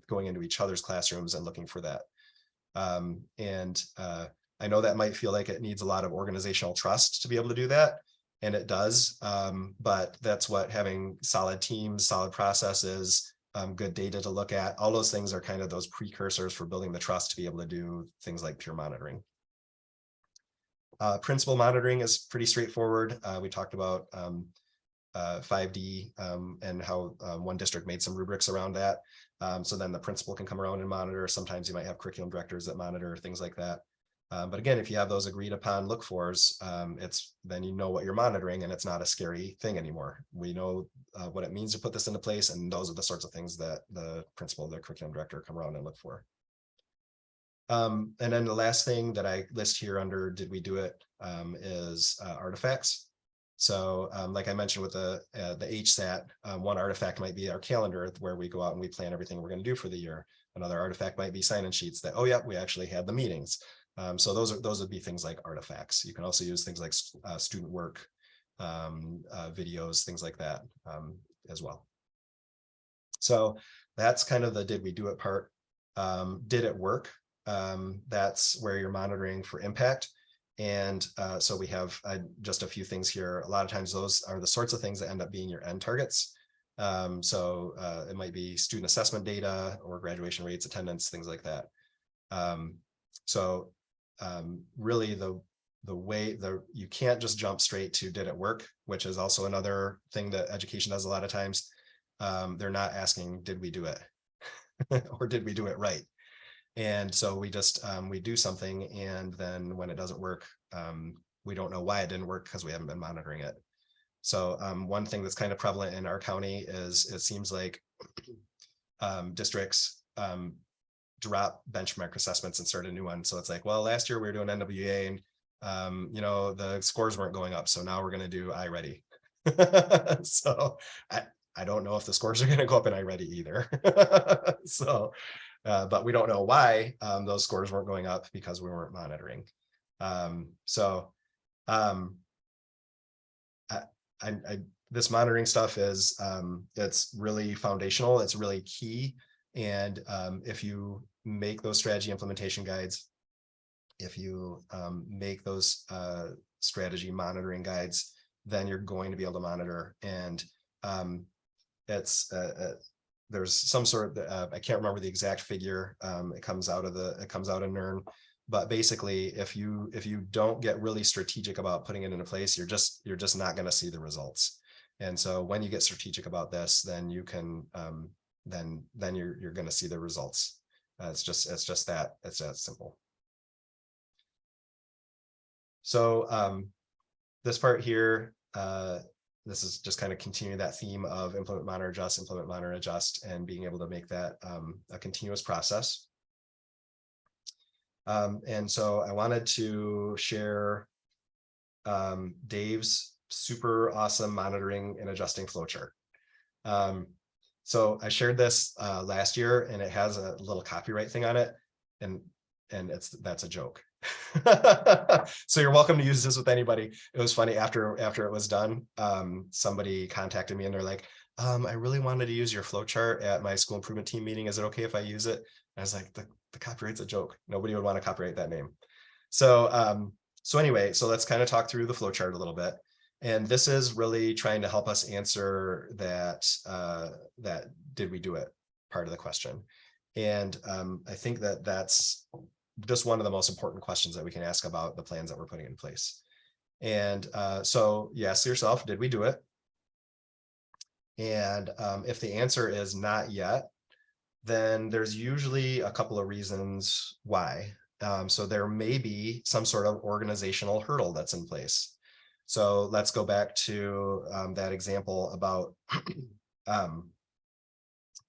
going into each other's classrooms and looking for that. I know that might feel like it needs a lot of organizational trust to be able to do that, and it does, but that's what having solid teams, solid processes, good data to look at, all those things are kind of those precursors for building the trust to be able to do things like peer monitoring. Principal monitoring is pretty straightforward. We talked about 5D and how one district made some rubrics around that. So then the principal can come around and monitor. Sometimes you might have curriculum directors that monitor, things like that. But again, if you have those agreed upon look-fors, then you know what you're monitoring and it's not a scary thing anymore. We know what it means to put this into place, and those are the sorts of things that the principal, the curriculum director come around and look for. And then the last thing that I list here under did we do it is artifacts. So like I mentioned with the HSAT, one artifact might be our calendar where we go out and we plan everything we're going to do for the year. Another artifact might be sign-in sheets that, oh yeah, we actually had the meetings. So those would be things like artifacts. You can also use things like student work, videos, things like that as well. So that's kind of the did we do it part. Did it work? That's where you're monitoring for impact. And so we have just a few things here. A lot of times those are the sorts of things that end up being your end targets. So it might be student assessment data or graduation rates, attendance, things like that. Really the way you can't just jump straight to did it work, which is also another thing that education does a lot of times. They're not asking, did we do it? Or did we do it right? And so we just we do something, and then when it doesn't work, we don't know why it didn't work because we haven't been monitoring it. So one thing that's kind of prevalent in our county is it seems like districts drop benchmark assessments and start a new one. So it's like, well, last year we were doing NWA and you know, the scores weren't going up, so now we're going to do iReady. So I don't know if the scores are going to go up in iReady either. So but we don't know why those scores weren't going up because we weren't monitoring. This monitoring stuff is it's really foundational. It's really key. And if you make those strategy implementation guides, if you make those strategy monitoring guides, then you're going to be able to monitor. And it's there's some sort of I can't remember the exact figure. It comes out of NERN, but basically if you don't get really strategic about putting it into place, you're just not going to see the results. And so when you get strategic about this, then you can then you're going to see the results. It's just that simple. So this part here, this is just kind of continuing that theme of implement, monitor, adjust, and being able to make that a continuous process. And so I wanted to share Dave's super awesome monitoring and adjusting flowchart. So I shared this last year, and it has a little copyright thing on it, and that's a joke. So you're welcome to use this with anybody. It was funny after it was done. Somebody contacted me and they're like, I really wanted to use your flowchart at my school improvement team meeting. Is it okay if I use it? And I was like, the copyright's a joke. Nobody would want to copyright that name. So anyway, so let's kind of talk through the flowchart a little bit. And this is really trying to help us answer that did we do it part of the question. And I think that's just one of the most important questions that we can ask about the plans that we're putting in place. And so you ask yourself, did we do it? And if the answer is not yet, then there's usually a couple of reasons why. So there may be some sort of organizational hurdle that's in place. So let's go back to that example about the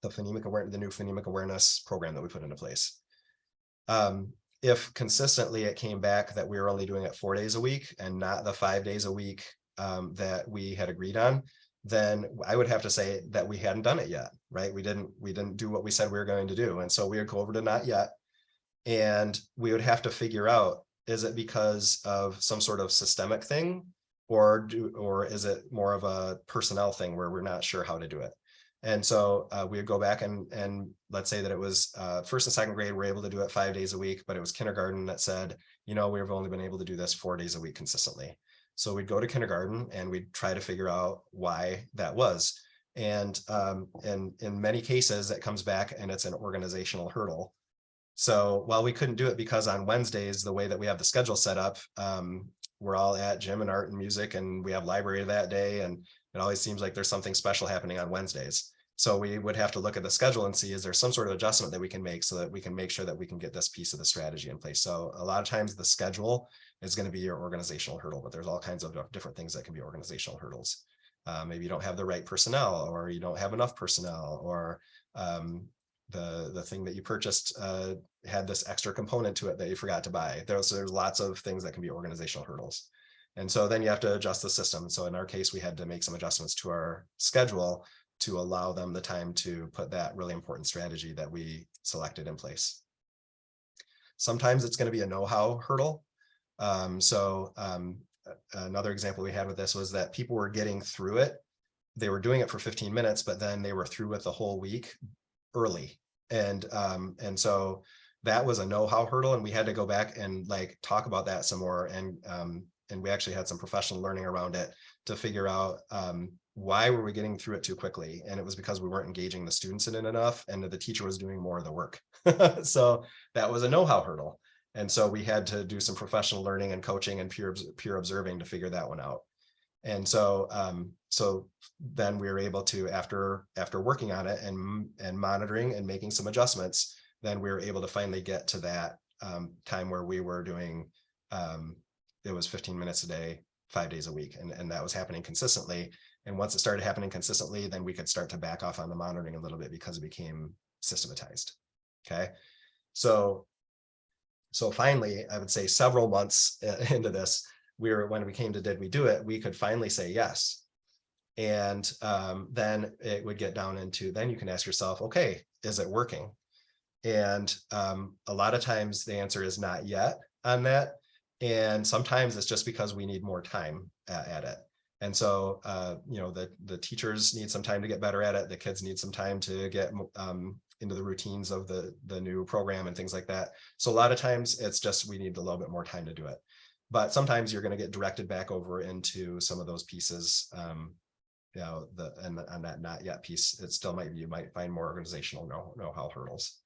new phonemic awareness program that we put into place. If consistently it came back that we were only doing it 4 days a week and not the 5 days a week that we had agreed on, then I would have to say that we hadn't done it yet, right? We didn't do what we said we were going to do. And so we would go over to not yet, and we would have to figure out, is it because of some sort of systemic thing, or is it more of a personnel thing where we're not sure how to do it? And so we would go back and let's say that it was first and second grade, we're able to do it 5 days a week, but it was kindergarten that said, we've only been able to do this 4 days a week consistently. So we'd go to kindergarten and we'd try to figure out why that was. And in many cases, it comes back and it's an organizational hurdle. So while we couldn't do it because on Wednesdays, the way that we have the schedule set up, we're all at gym and art and music, and we have library that day, and it always seems like there's something special happening on Wednesdays. So we would have to look at the schedule and see, is there some sort of adjustment that we can make so that we can make sure that we can get this piece of the strategy in place. So a lot of times the schedule is going to be your organizational hurdle, but there's all kinds of different things that can be organizational hurdles. Maybe you don't have the right personnel, or you don't have enough personnel, or the thing that you purchased had this extra component to it that you forgot to buy. There's lots of things that can be organizational hurdles. And so then you have to adjust the system. So in our case, we had to make some adjustments to our schedule to allow them the time to put that really important strategy that we selected in place. Sometimes it's going to be a know-how hurdle. Another example we had with this was that people were getting through it. They were doing it for 15 minutes, but then they were through with the whole week early. And so that was a know-how hurdle, and we had to go back and talk about that some more. And we actually had some professional learning around it to figure out why were we getting through it too quickly. And it was because we weren't engaging the students in it enough, and the teacher was doing more of the work. So that was a know-how hurdle. And so we had to do some professional learning and coaching and peer observing to figure that one out. And so then we were able to, after working on it and monitoring and making some adjustments, then we were able to finally get to that time where we were doing, it was 15 minutes a day, 5 days a week. And that was happening consistently. And once it started happening consistently, then we could start to back off on the monitoring a little bit because it became systematized. Okay. So finally, I would say several months into this, when we came to did we do it, we could finally say yes. And then it would get down into, then you can ask yourself, okay, is it working? And a lot of times the answer is not yet on that. And sometimes it's just because we need more time at it. And so, the teachers need some time to get better at it. The kids need some time to get into the routines of the new program and things like that. So a lot of times it's just, we need a little bit more time to do it. But sometimes you're going to get directed back over into some of those pieces. And on that not yet piece, it still you might find more organizational know-how hurdles.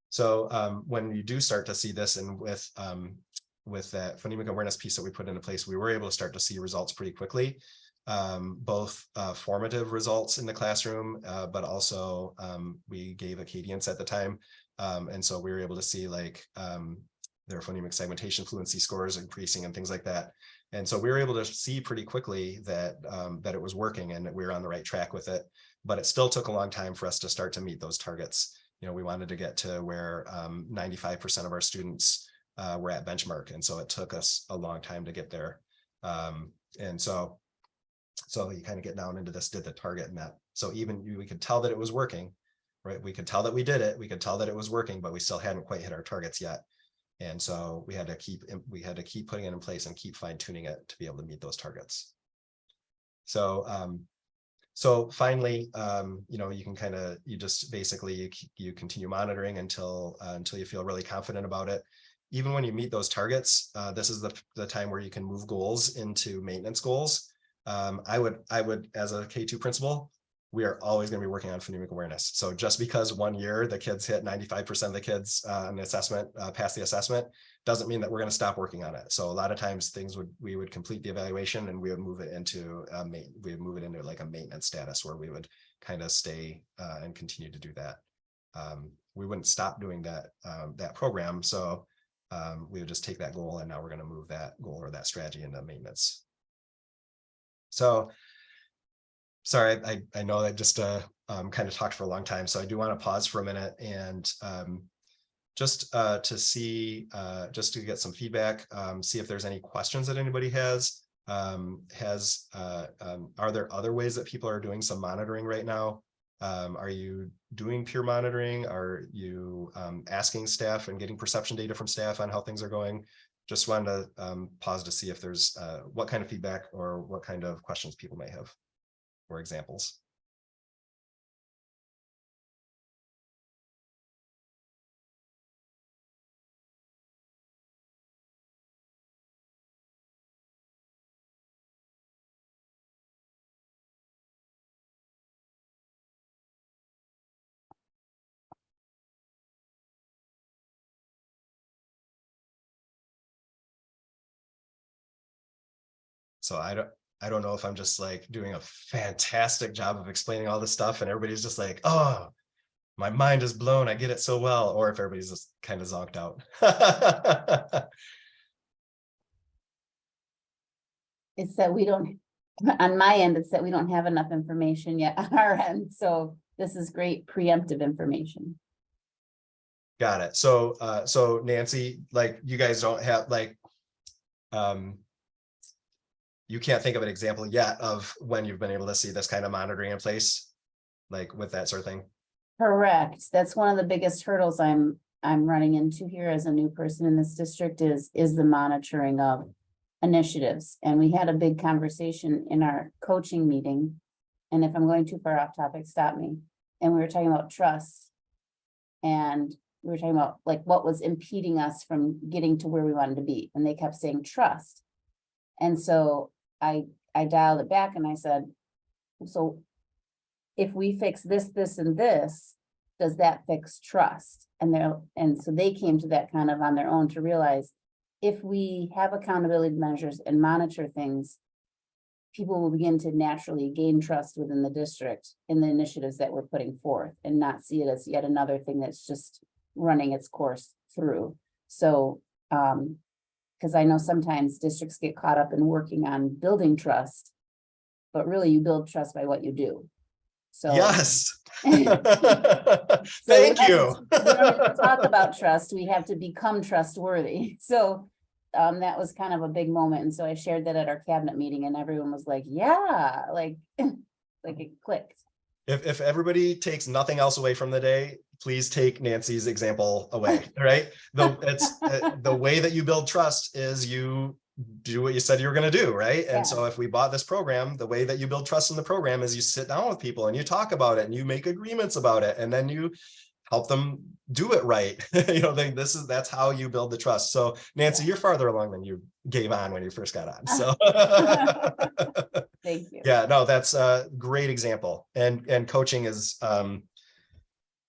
So when you do start to see this, and with that phonemic awareness piece that we put into place, we were able to start to see results pretty quickly, both formative results in the classroom, but also we gave Acadians at the time. And so we were able to see their phonemic segmentation fluency scores increasing and things like that. And so we were able to see pretty quickly that it was working and that we were on the right track with it. But it still took a long time for us to start to meet those targets. We wanted to get to where 95% of our students we're at benchmark. And so it took us a long time to get there. And so you kind of get down into this, did the target met. So even we could tell that it was working, right? We could tell that we did it. We could tell that it was working, but we still hadn't quite hit our targets yet. And so we had to keep putting it in place and keep fine tuning it to be able to meet those targets. So, so finally, you can you just basically, you continue monitoring until you feel really confident about it. Even when you meet those targets, this is the time where you can move goals into maintenance goals. I would, as a K2 principal, we are always going to be working on phonemic awareness. So just because one year the kids hit 95% of the kids on the assessment, pass the assessment, doesn't mean that we're going to stop working on it. So a lot of times we would complete the evaluation and we would move it into like a maintenance status where we would kind of stay and continue to do that. We wouldn't stop doing that program. So we would just take that goal and now we're going to move that goal or that strategy into maintenance. So sorry, I know I just kind of talked for a long time, so I do want to pause for a minute and just to see, just to get some feedback, see if there's any questions that anybody has. Are there other ways that people are doing some monitoring right now? Are you doing peer monitoring? Are you asking staff and getting perception data from staff on how things are going? Just wanted to pause to see if there's what kind of feedback or what kind of questions people may have or examples. So I don't know if I'm just like doing a fantastic job of explaining all this stuff and everybody's just like, oh, my mind is blown, I get it so well, or if everybody's just kind of zonked out. It's that we don't, on my end, it's that we don't have enough information yet on our end. So this is great preemptive information. Got it. So so Nancy, like you guys don't have like you can't think of an example yet of when you've been able to see this kind of monitoring in place, like with that sort of thing. Correct. That's one of the biggest hurdles I'm running into here as a new person in this district is the monitoring of initiatives. And we had a big conversation in our coaching meeting. And if I'm going too far off topic, stop me. And we were talking about trust. And we were talking about like what was impeding us from getting to where we wanted to be. And they kept saying trust. And so I dialed it back and I said, so if we fix this, this, and this, does that fix trust? And so they came to that kind of on their own to realize if we have accountability measures and monitor things, people will begin to naturally gain trust within the district in the initiatives that we're putting forth and not see it as yet another thing that's just running its course through. So, because I know sometimes districts get caught up in working on building trust, but really you build trust by what you do. So yes. so Thank you. We don't have to talk about trust. We have to become trustworthy. So that was kind of a big moment. And so I shared that at our cabinet meeting and everyone was like, yeah, like it clicked. If everybody takes nothing else away from the day, please take Nancy's example away, right? The way that you build trust is you do what you said you were going to do, right? And Yes. so if we bought this program, the way that you build trust in the program is you sit down with people and you talk about it and you make agreements about it and then you help them do it right. That's how you build the trust. So Nancy, you're farther along than you gave on when you first got on. So Thank you. yeah, no, that's a great example. And coaching is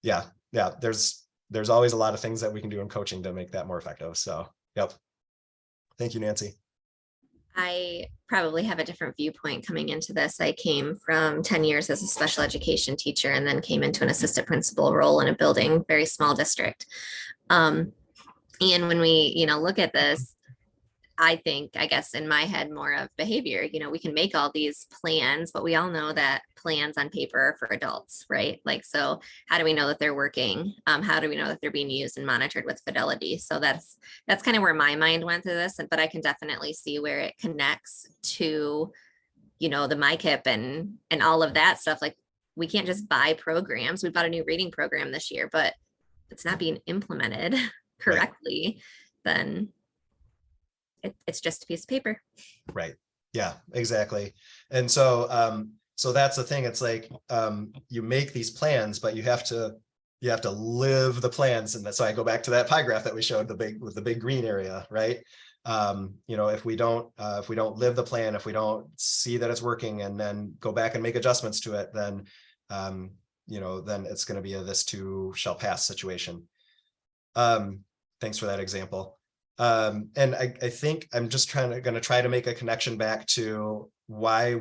yeah, there's always a lot of things that we can do in coaching to make that more effective. So yep. Thank you, Nancy. I probably have a different viewpoint coming into this. I came from 10 years as a special education teacher and then came into an assistant principal role in a building, very small district. And when we, look at this, I think, I guess in my head, more of behavior. You know, we can make all these plans, but we all know that plans on paper are for adults, right? Like, so how do we know that they're working? How do we know that they're being used and monitored with fidelity? So that's kind of where my mind went through this, but I can definitely see where it connects to, you know, the MICIP and all of that stuff. Like, we can't just buy programs. We bought a new reading program this year, but it's not being implemented correctly, then it's just a piece of paper. Right. Yeah, exactly. And so, so that's the thing. It's like, you make these plans, but you have to live the plans. And that's why I go back to that pie graph that we showed with the big green area, right? You know, if we don't live the plan, if we don't see that it's working and then go back and make adjustments to it, then, you know, then it's going to be a this too shall pass situation. Thanks for that example. And I think I'm just going to try to make a connection back to why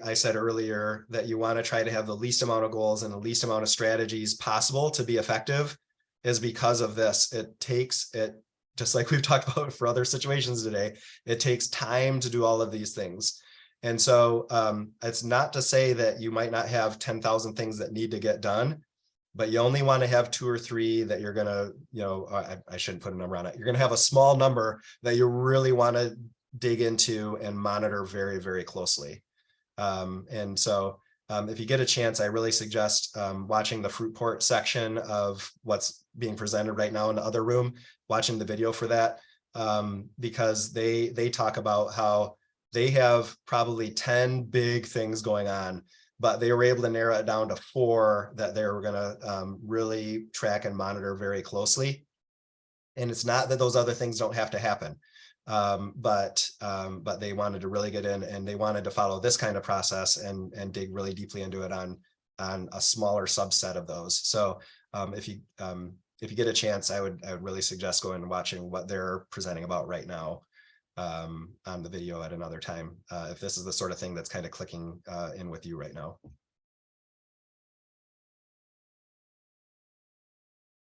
I said earlier that you want to try to have the least amount of goals and the least amount of strategies possible to be effective, is because of this. It takes it, just like we've talked about for other situations today, it takes time to do all of these things. And so it's not to say that you might not have 10,000 things that need to get done, but you only want to have 2 or 3 that you're going to, you know, I shouldn't put a number on it. You're going to have a small number that you really want to dig into and monitor very, very closely. And so if you get a chance, I really suggest watching the Fruitport section of what's being presented right now in the other room, watching the video for that, because they talk about how they have probably 10 big things going on, but they were able to narrow it down to 4 that they were going to really track and monitor very closely. And it's not that those other things don't have to happen, but they wanted to really get in, and they wanted to follow this kind of process and dig really deeply into it on a smaller subset of those. So if you get a chance, I would really suggest going and watching what they're presenting about right now on the video at another time, if this is the sort of thing that's kind of clicking in with you right now.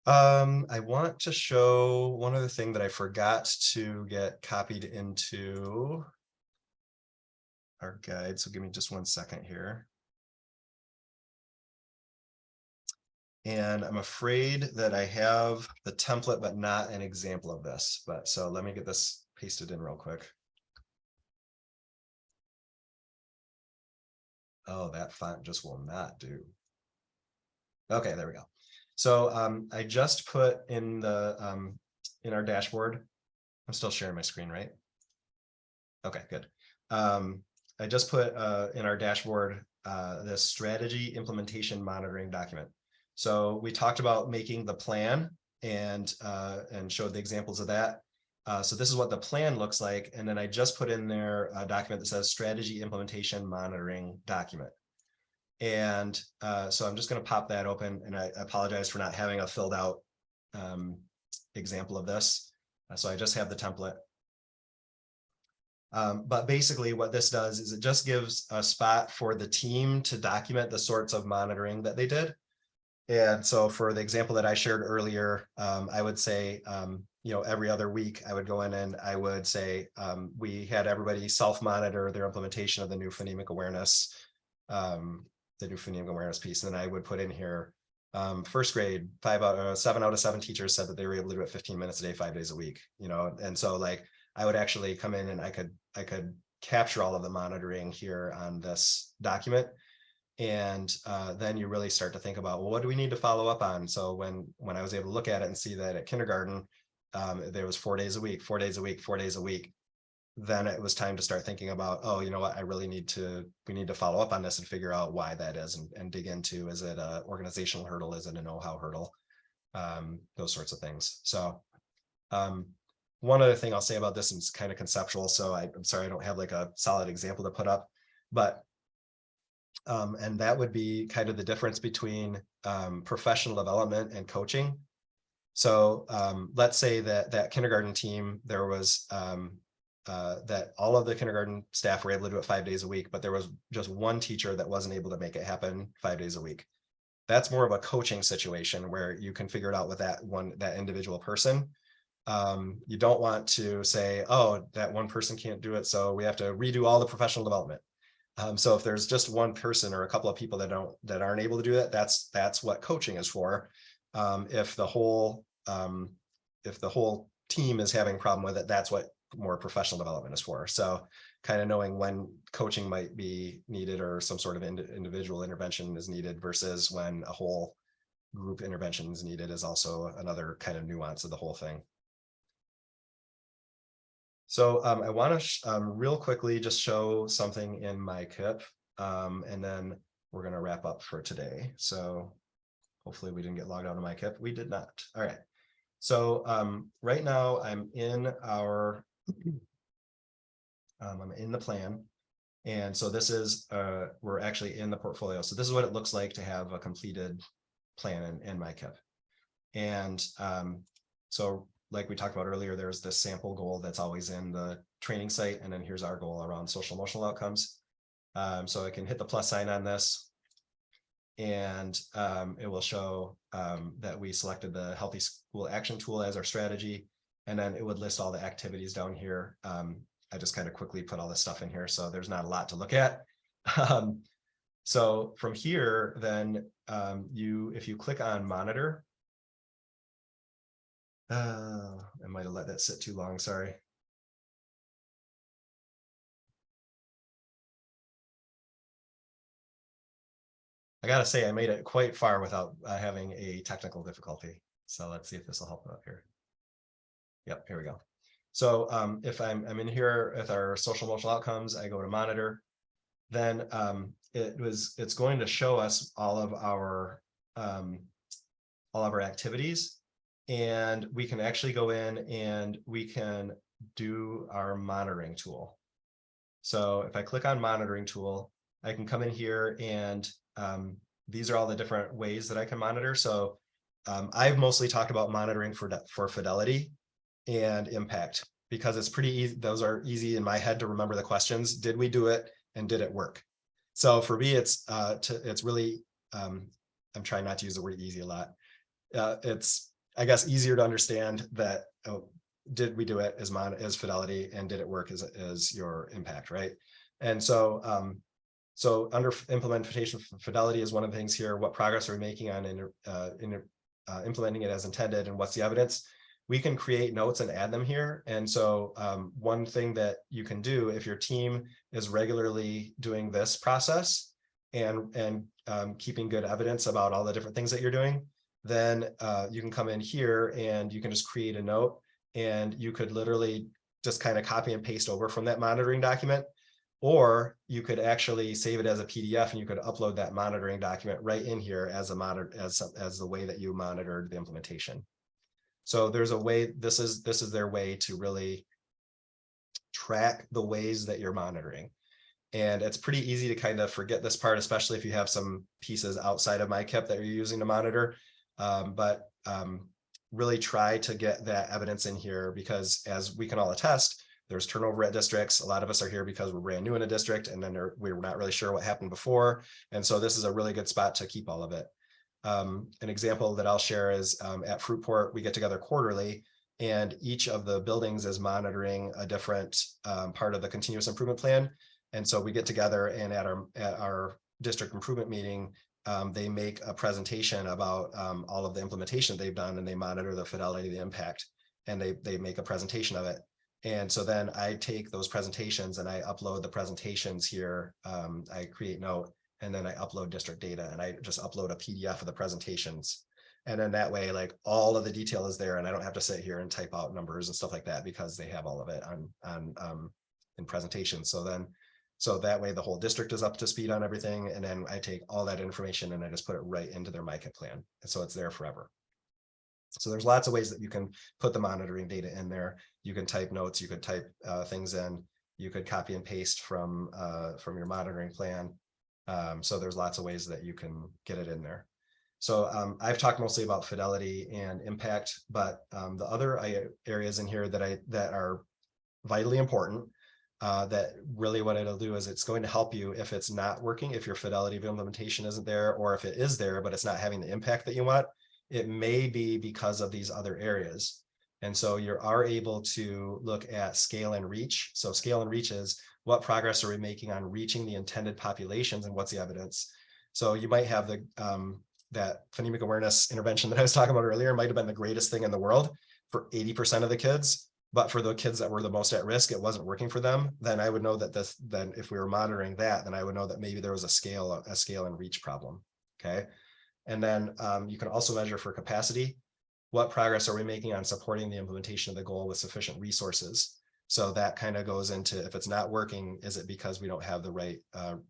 I want to show one other thing that I forgot to get copied into our guide. So give me just 1 second here. And I'm afraid that I have the template, but not an example of this. But so let me get this pasted in real quick. Oh, that font just will not do. Okay, there we go. So I just put in the in our dashboard. I'm still sharing my screen, right? Okay, good. I just put in our dashboard this strategy implementation monitoring document. So we talked about making the plan and showed the examples of that. So this is what the plan looks like. And then I just put in there a document that says strategy implementation monitoring document. And so I'm just going to pop that open, and I apologize for not having a filled out example of this. So I just have the template. But basically what this does is it just gives a spot for the team to document the sorts of monitoring that they did. And so for the example that I shared earlier, I would say, you know, every other week I would go in and I would say, we had everybody self-monitor their implementation of the new phonemic awareness, piece. And then I would put in here, first grade, 7 out of 7 teachers said that they were able to do it 15 minutes a day, 5 days a week, you know? And so like, I would actually come in and I could capture all of the monitoring here on this document. And then you really start to think about, well, what do we need to follow up on? So when I was able to look at it and see that at kindergarten, there was 4 days a week, 4 days a week, 4 days a week, then it was time to start thinking about, oh, you know what, we need to follow up on this and figure out why that is, and dig into, is it an organizational hurdle? Is it a know-how hurdle? Those sorts of things. So one other thing I'll say about this is kind of conceptual. So I'm sorry, I don't have like a solid example to put up, but and that would be kind of the difference between professional development and coaching. So let's say that kindergarten team, there was that all of the kindergarten staff were able to do it 5 days a week, but there was just one teacher that wasn't able to make it happen 5 days a week. That's more of a coaching situation where you can figure it out with that individual person. You don't want to say, oh, that one person can't do it, so we have to redo all the professional development. So if there's just one person or a couple of people that aren't able to do that, that's what coaching is for. If the whole team is having a problem with it, that's what more professional development is for. So kind of knowing when coaching might be needed or some sort of individual intervention is needed versus when a whole group intervention is needed is also another kind of nuance of the whole thing. So I want to real quickly just show something in MICIP, and then we're going to wrap up for today. So hopefully we didn't get logged out of MICIP. We did not. All right. So right now I'm in our, I'm in the plan. And so this is, we're actually in the portfolio. So this is what it looks like to have a completed plan in MICIP. And so like we talked about earlier, there's this sample goal that's always in the training site. And then here's our goal around social emotional outcomes. So I can hit the plus sign on this. And it will show that we selected the Healthy School Action Tool as our strategy. And then it would list all the activities down here. I just kind of quickly put all this stuff in here, so there's not a lot to look at. So from here, then if you click on monitor, I might have let that sit too long, sorry. I gotta say, I made it quite far without having a technical difficulty. So let's see if this will help out here. Yep, here we go. So if I'm in here with our social emotional outcomes, I go to monitor, then it's going to show us all of our activities, and we can actually go in and we can do our monitoring tool. So if I click on monitoring tool, I can come in here and these are all the different ways that I can monitor. So I've mostly talked about monitoring for fidelity and impact, because it's pretty easy. Those are easy in my head to remember the questions. Did we do it and did it work? So for me, it's really, I'm trying not to use the word easy a lot. It's, I guess, easier to understand that, oh, did we do it as fidelity, and did it work as your impact, right? And so so under implementation fidelity is one of the things here. What progress are we making on implementing it as intended, and what's the evidence? We can create notes and add them here. And so one thing that you can do if your team is regularly doing this process and keeping good evidence about all the different things that you're doing, then you can come in here and you can just create a note, and you could literally just kind of copy and paste over from that monitoring document, or you could actually save it as a PDF and you could upload that monitoring document right in here as the way that you monitored the implementation. So there's a way, this is their way to really track the ways that you're monitoring. And it's pretty easy to kind of forget this part, especially if you have some pieces outside of MICIP that you're using to monitor. But really try to get that evidence in here, because as we can all attest, there's turnover at districts. A lot of us are here because we're brand new in a district, and then we're not really sure what happened before. And so this is a really good spot to keep all of it. An example that I'll share is at Fruitport, we get together quarterly, and each of the buildings is monitoring a different part of the continuous improvement plan. And so we get together, and at our district improvement meeting, they make a presentation about all of the implementation they've done, and they monitor the fidelity, the impact, and they make a presentation of it. And so then I take those presentations and I upload the presentations here. I create note, and then I upload district data, and I just upload a PDF of the presentations. And then that way, like, all of the detail is there, and I don't have to sit here and type out numbers and stuff like that, because they have all of it in presentations. So that way the whole district is up to speed on everything. And then I take all that information and I just put it right into their MICIP plan. And so it's there forever. So there's lots of ways that you can put the monitoring data in there. You can type notes, you could type things in, you could copy and paste from your monitoring plan. So there's lots of ways that you can get it in there. So I've talked mostly about fidelity and impact, but the other areas in here that are vitally important, that really what it'll do is it's going to help you if it's not working, if your fidelity of implementation isn't there, or if it is there, but it's not having the impact that you want. It may be because of these other areas. And so you are able to look at scale and reach. So scale and reach is what progress are we making on reaching the intended populations and what's the evidence? So you might have the that phonemic awareness intervention that I was talking about earlier might have been the greatest thing in the world for 80% of the kids, but for the kids that were the most at risk, it wasn't working for them. Then I would know that then if we were monitoring that, then I would know that maybe there was a scale and reach problem. Okay. And then you can also measure for capacity. What progress are we making on supporting the implementation of the goal with sufficient resources? So that kind of goes into, if it's not working, is it because we don't have the right,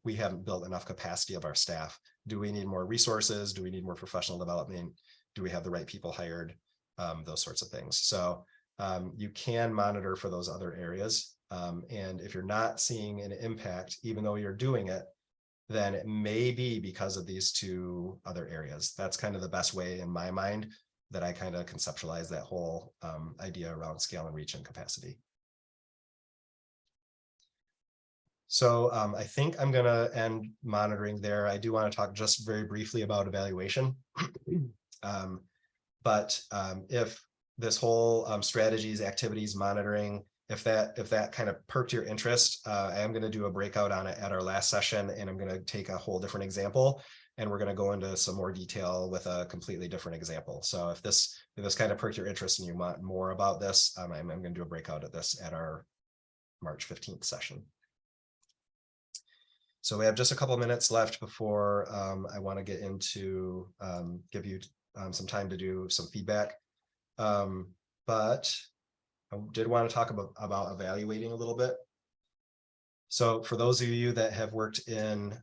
we haven't built enough capacity of our staff? Do we need more resources? Do we need more professional development? Do we have the right people hired? Those sorts of things. So you can monitor for those other areas. And if you're not seeing an impact, even though you're doing it, then it may be because of these two other areas. That's kind of the best way in my mind that I kind of conceptualize that whole idea around scale and reach and capacity. So I think I'm going to end monitoring there. I do want to talk just very briefly about evaluation. But if this whole strategies, activities, monitoring, if that kind of perked your interest, I am going to do a breakout on it at our last session, and I'm going to take a whole different example, and we're going to go into some more detail with a completely different example. So if this kind of perked your interest and you want more about this, I'm going to do a breakout of this at our March 15th session. So we have just a couple of minutes left before I want to get into give you some time to do some feedback. But I did want to talk about evaluating a little bit. So for those of you that have worked in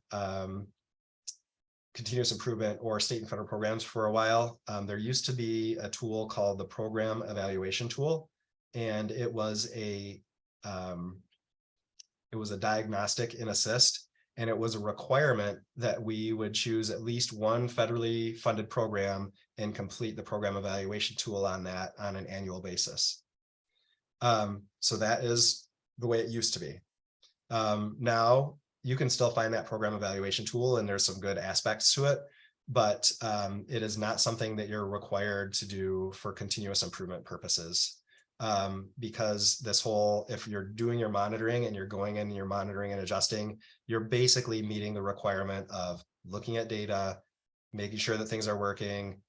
continuous improvement or state and federal programs for a while, there used to be a tool called the Program Evaluation Tool, and it was a diagnostic in assist. And it was a requirement that we would choose at least one federally funded program and complete the program evaluation tool on that on an annual basis. So that is the way it used to be. Now you can still find that program evaluation tool, and there's some good aspects to it, but it is not something that you're required to do for continuous improvement purposes. Because this whole, if you're doing your monitoring and you're going in and you're monitoring and adjusting, you're basically meeting the requirement of looking at data, making sure that things are working,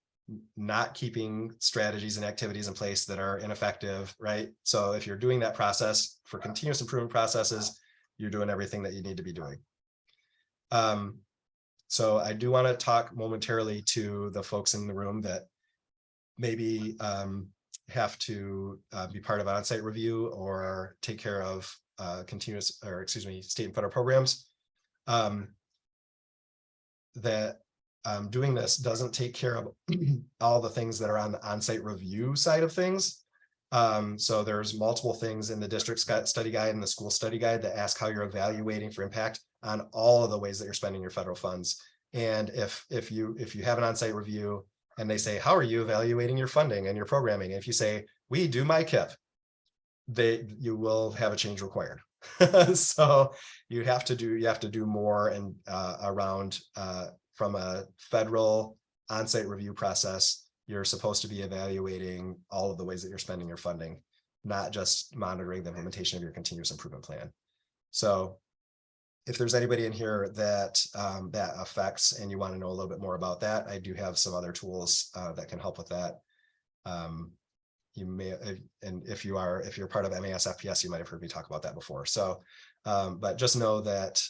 not keeping strategies and activities in place that are ineffective, right? So if you're doing that process for continuous improvement processes, you're doing everything that you need to be doing. So I do want to talk momentarily to the folks in the room that maybe have to be part of on-site review or take care of state and federal programs. That doing this doesn't take care of all the things that are on the on-site review side of things. So there's multiple things in the district study guide and the school study guide that ask how you're evaluating for impact on all of the ways that you're spending your federal funds. And if you have an on-site review and they say, how are you evaluating your funding and your programming? If you say, we do MICIP, you will have a change required. So you have to do more and around from a federal on-site review process. You're supposed to be evaluating all of the ways that you're spending your funding, not just monitoring the implementation of your continuous improvement plan. So if there's anybody in here that that affects and you want to know a little bit more about that, I do have some other tools that can help with that. You may, and if you're part of MAS FPS, you might have heard me talk about that before. So, but just know that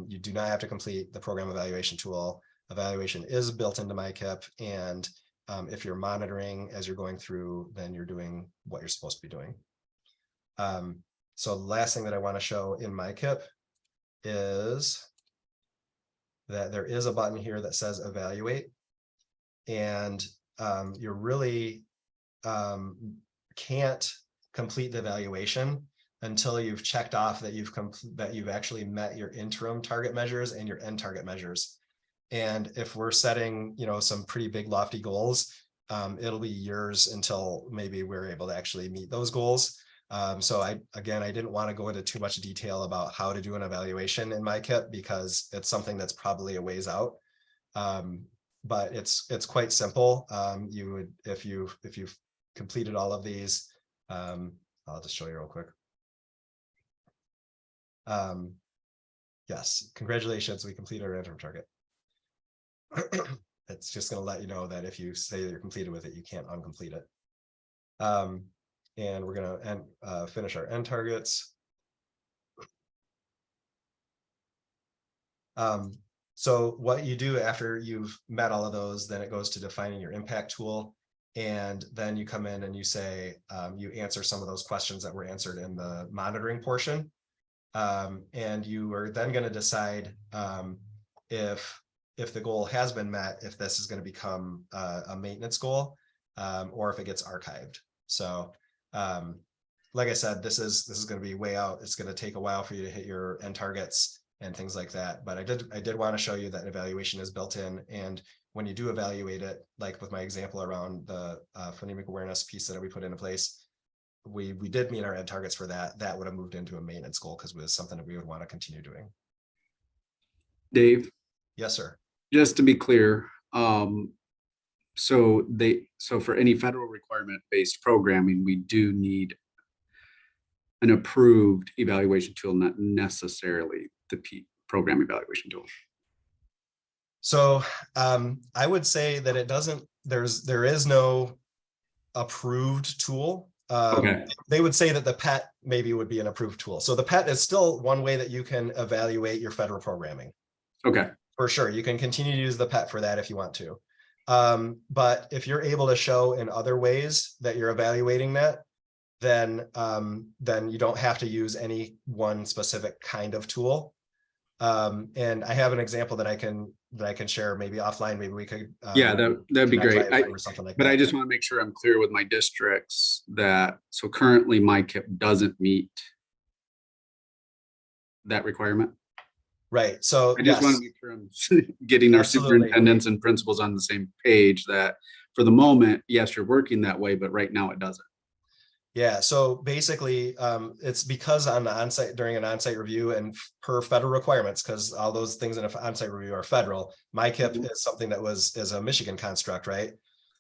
you do not have to complete the program evaluation tool. Evaluation is built into MICIP, and if you're monitoring as you're going through, then you're doing what you're supposed to be doing. So the last thing that I want to show in MICIP is that there is a button here that says evaluate, and you're really can't complete the evaluation until you've checked off that you've actually met your interim target measures and your end target measures. And if we're setting, some pretty big lofty goals, it'll be years until maybe we're able to actually meet those goals. So I didn't want to go into too much detail about how to do an evaluation in MICIP because it's something that's probably a ways out. But it's quite simple. You would, if you've completed all of these, I'll just show you real quick. Yes, congratulations, we completed our interim target. It's just going to let you know that if you say that you're completed with it, you can't uncomplete it. And we're going to finish our end targets. So what you do after you've met all of those, then it goes to defining your impact tool. And then you come in and you say, you answer some of those questions that were answered in the monitoring portion. And you are then going to decide if the goal has been met, if this is going to become a maintenance goal, or if it gets archived. So like I said, this is going to be way out. It's going to take a while for you to hit your end targets and things like that. But I did want to show you that evaluation is built in. And when you do evaluate it, like with my example around the phonemic awareness piece that we put into place, we did meet our end targets for that. That would have moved into a maintenance goal because it was something that we would want to continue doing. Dave, Yes, sir. just to be clear, so for any federal requirement based programming, we do need an approved evaluation tool, not necessarily the program evaluation tool. So I would say that it doesn't, there is no approved tool. Okay. They would say that the PET maybe would be an approved tool. So the PET is still one way that you can evaluate your federal programming. Okay. For sure. You can continue to use the PET for that if you want to. But if you're able to show in other ways that you're evaluating that, then you don't have to use any one specific kind of tool. And I have an example that I can share maybe offline. Maybe we could Yeah, that'd be great. or something like But that. I just want to make sure I'm clear with my districts that, so currently MICIP doesn't meet that requirement. Right. So I just want to make sure I'm getting our Absolutely. superintendents and principals on the same page that for the moment, yes, you're working that way, but right now it doesn't. Yeah, so basically, it's because on the onsite during an onsite review and per federal requirements, because all those things in an onsite review are federal. MICIP is something that is a Michigan construct, right?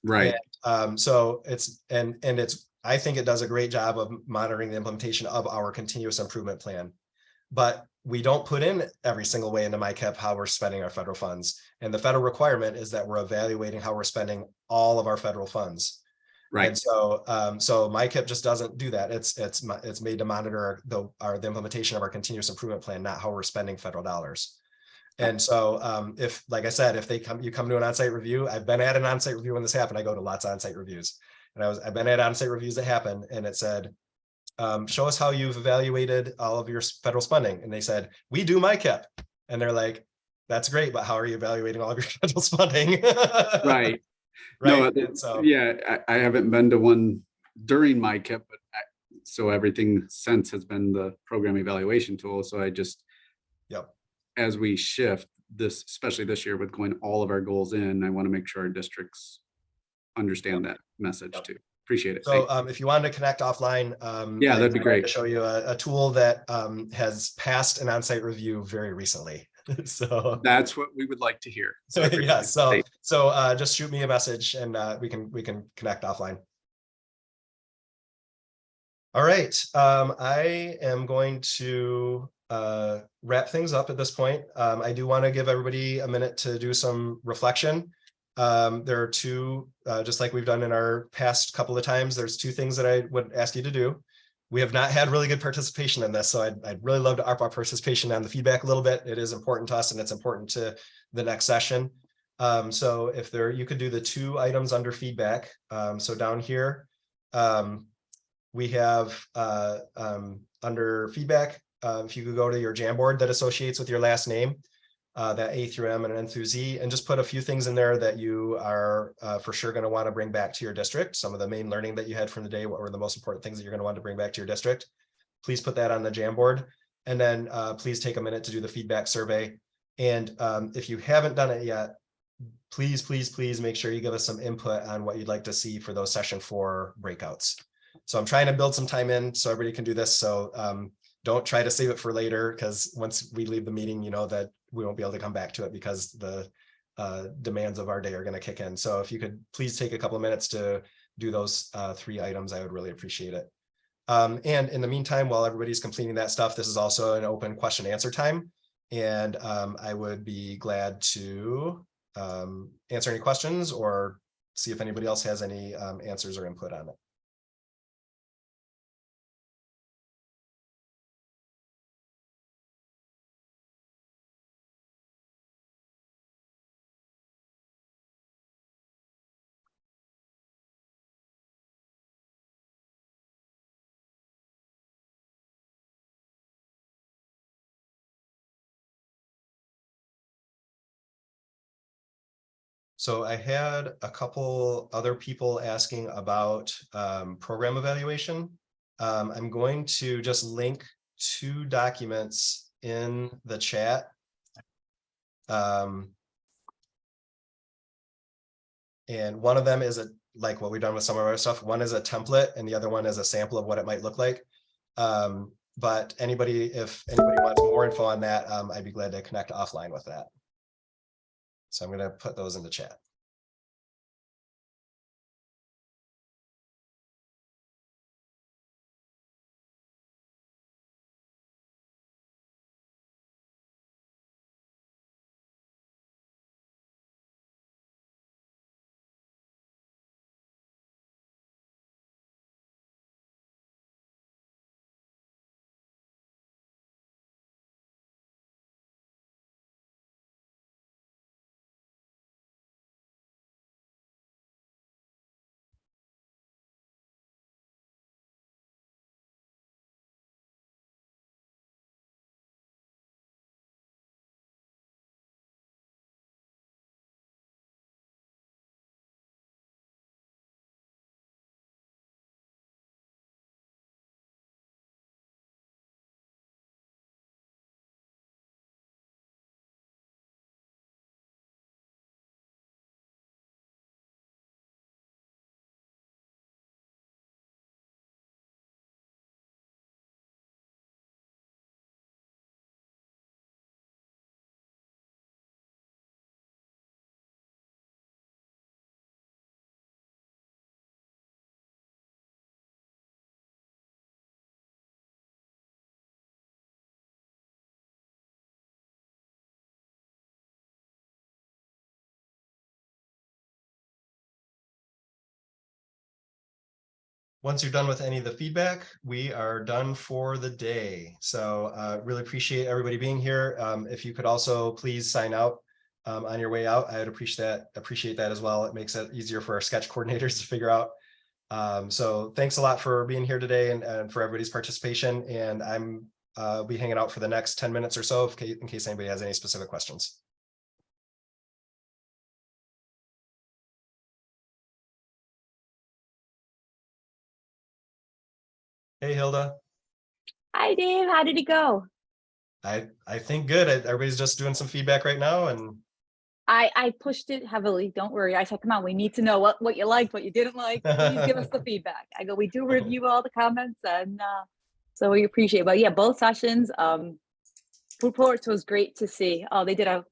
Right. And, so it's I think it does a great job of monitoring the implementation of our continuous improvement plan. But we don't put in every single way into MICIP how we're spending our federal funds. And the federal requirement is that we're evaluating how we're spending all of our federal funds. Right. And so, so MICIP just doesn't do that. It's made to monitor the implementation of our continuous improvement plan, not how we're spending federal dollars. And so, if, like I said, if you come to an onsite review, I've been at an onsite review when this happened. I go to lots of onsite reviews, and I've been at onsite reviews that happened, and it said, show us how you've evaluated all of your federal spending. And they said, we do MICIP, and they're like, that's great, but how are you evaluating all of your federal spending? Right. Right. No, so yeah, I haven't been to one during MICIP, but so everything since has been the program evaluation tool. So I just, yep. As we shift this, especially this year with going all of our goals in, I want to make sure our districts understand that message too. Appreciate it. So if you wanted to connect offline, yeah, that'd be great. To show you a tool that has passed an onsite review very recently. So that's what we would like to hear. So yeah, so just shoot me a message and we can connect offline. All right, I am going to wrap things up at this point. I do want to give everybody a minute to do some reflection. There are two, just like we've done in our past couple of times, there's two things that I would ask you to do. We have not had really good participation in this, so I'd really love to up our participation on the feedback a little bit. It is important to us and it's important to the next session. So if you could do the two items under feedback. So down here, we have under feedback, if you could go to your Jamboard that associates with your last name, that A through M and N through Z, and just put a few things in there that you are for sure going to want to bring back to your district. Some of the main learning that you had from the day, what were the most important things that you're going to want to bring back to your district. Please put that on the Jamboard. And then please take a minute to do the feedback survey. And if you haven't done it yet, please, please, please make sure you give us some input on what you'd like to see for those session 4 breakouts. So I'm trying to build some time in so everybody can do this. So don't try to save it for later, because once we leave the meeting, you know that we won't be able to come back to it because the demands of our day are going to kick in. So if you could please take a couple of minutes to do those 3 items, I would really appreciate it. And in the meantime, while everybody's completing that stuff, this is also an open question and answer time. And I would be glad to answer any questions or see if anybody else has any answers or input on it. So I had a couple other people asking about program evaluation. I'm going to just link 2 documents in the chat. And one of them is like what we've done with some of our stuff. One is a template and the other one is a sample of what it might look like. But if anybody wants more info on that, I'd be glad to connect offline with that. So I'm going to put those in the chat. Once you're done with any of the feedback, we are done for the day. So really appreciate everybody being here. If you could also please sign out on your way out, I would appreciate that as well. It makes it easier for our sketch coordinators to figure out. So thanks a lot for being here today and for everybody's participation. And I'll be hanging out for the next 10 minutes or so in case anybody has any specific questions. Hey, Hilda. Hi, Dave. How did it go? I think good. Everybody's just doing some feedback right now, and I pushed it heavily. Don't worry. I said, come on, we need to know what you liked, what you didn't like. Please give us the feedback. I go, we do review all the comments, and so we appreciate it. But yeah, both sessions, reports was great to see. Oh, they did a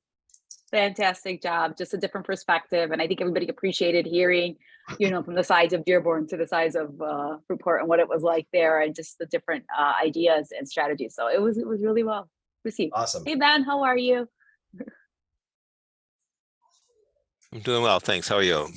fantastic job, just a different perspective. And I think everybody appreciated hearing, from the sides of Dearborn to the sides of Fruitport and what it was like there, and just the different ideas and strategies. So it was really well received. awesome. Hey, Ben, how are you? I'm doing well, thanks. How are you?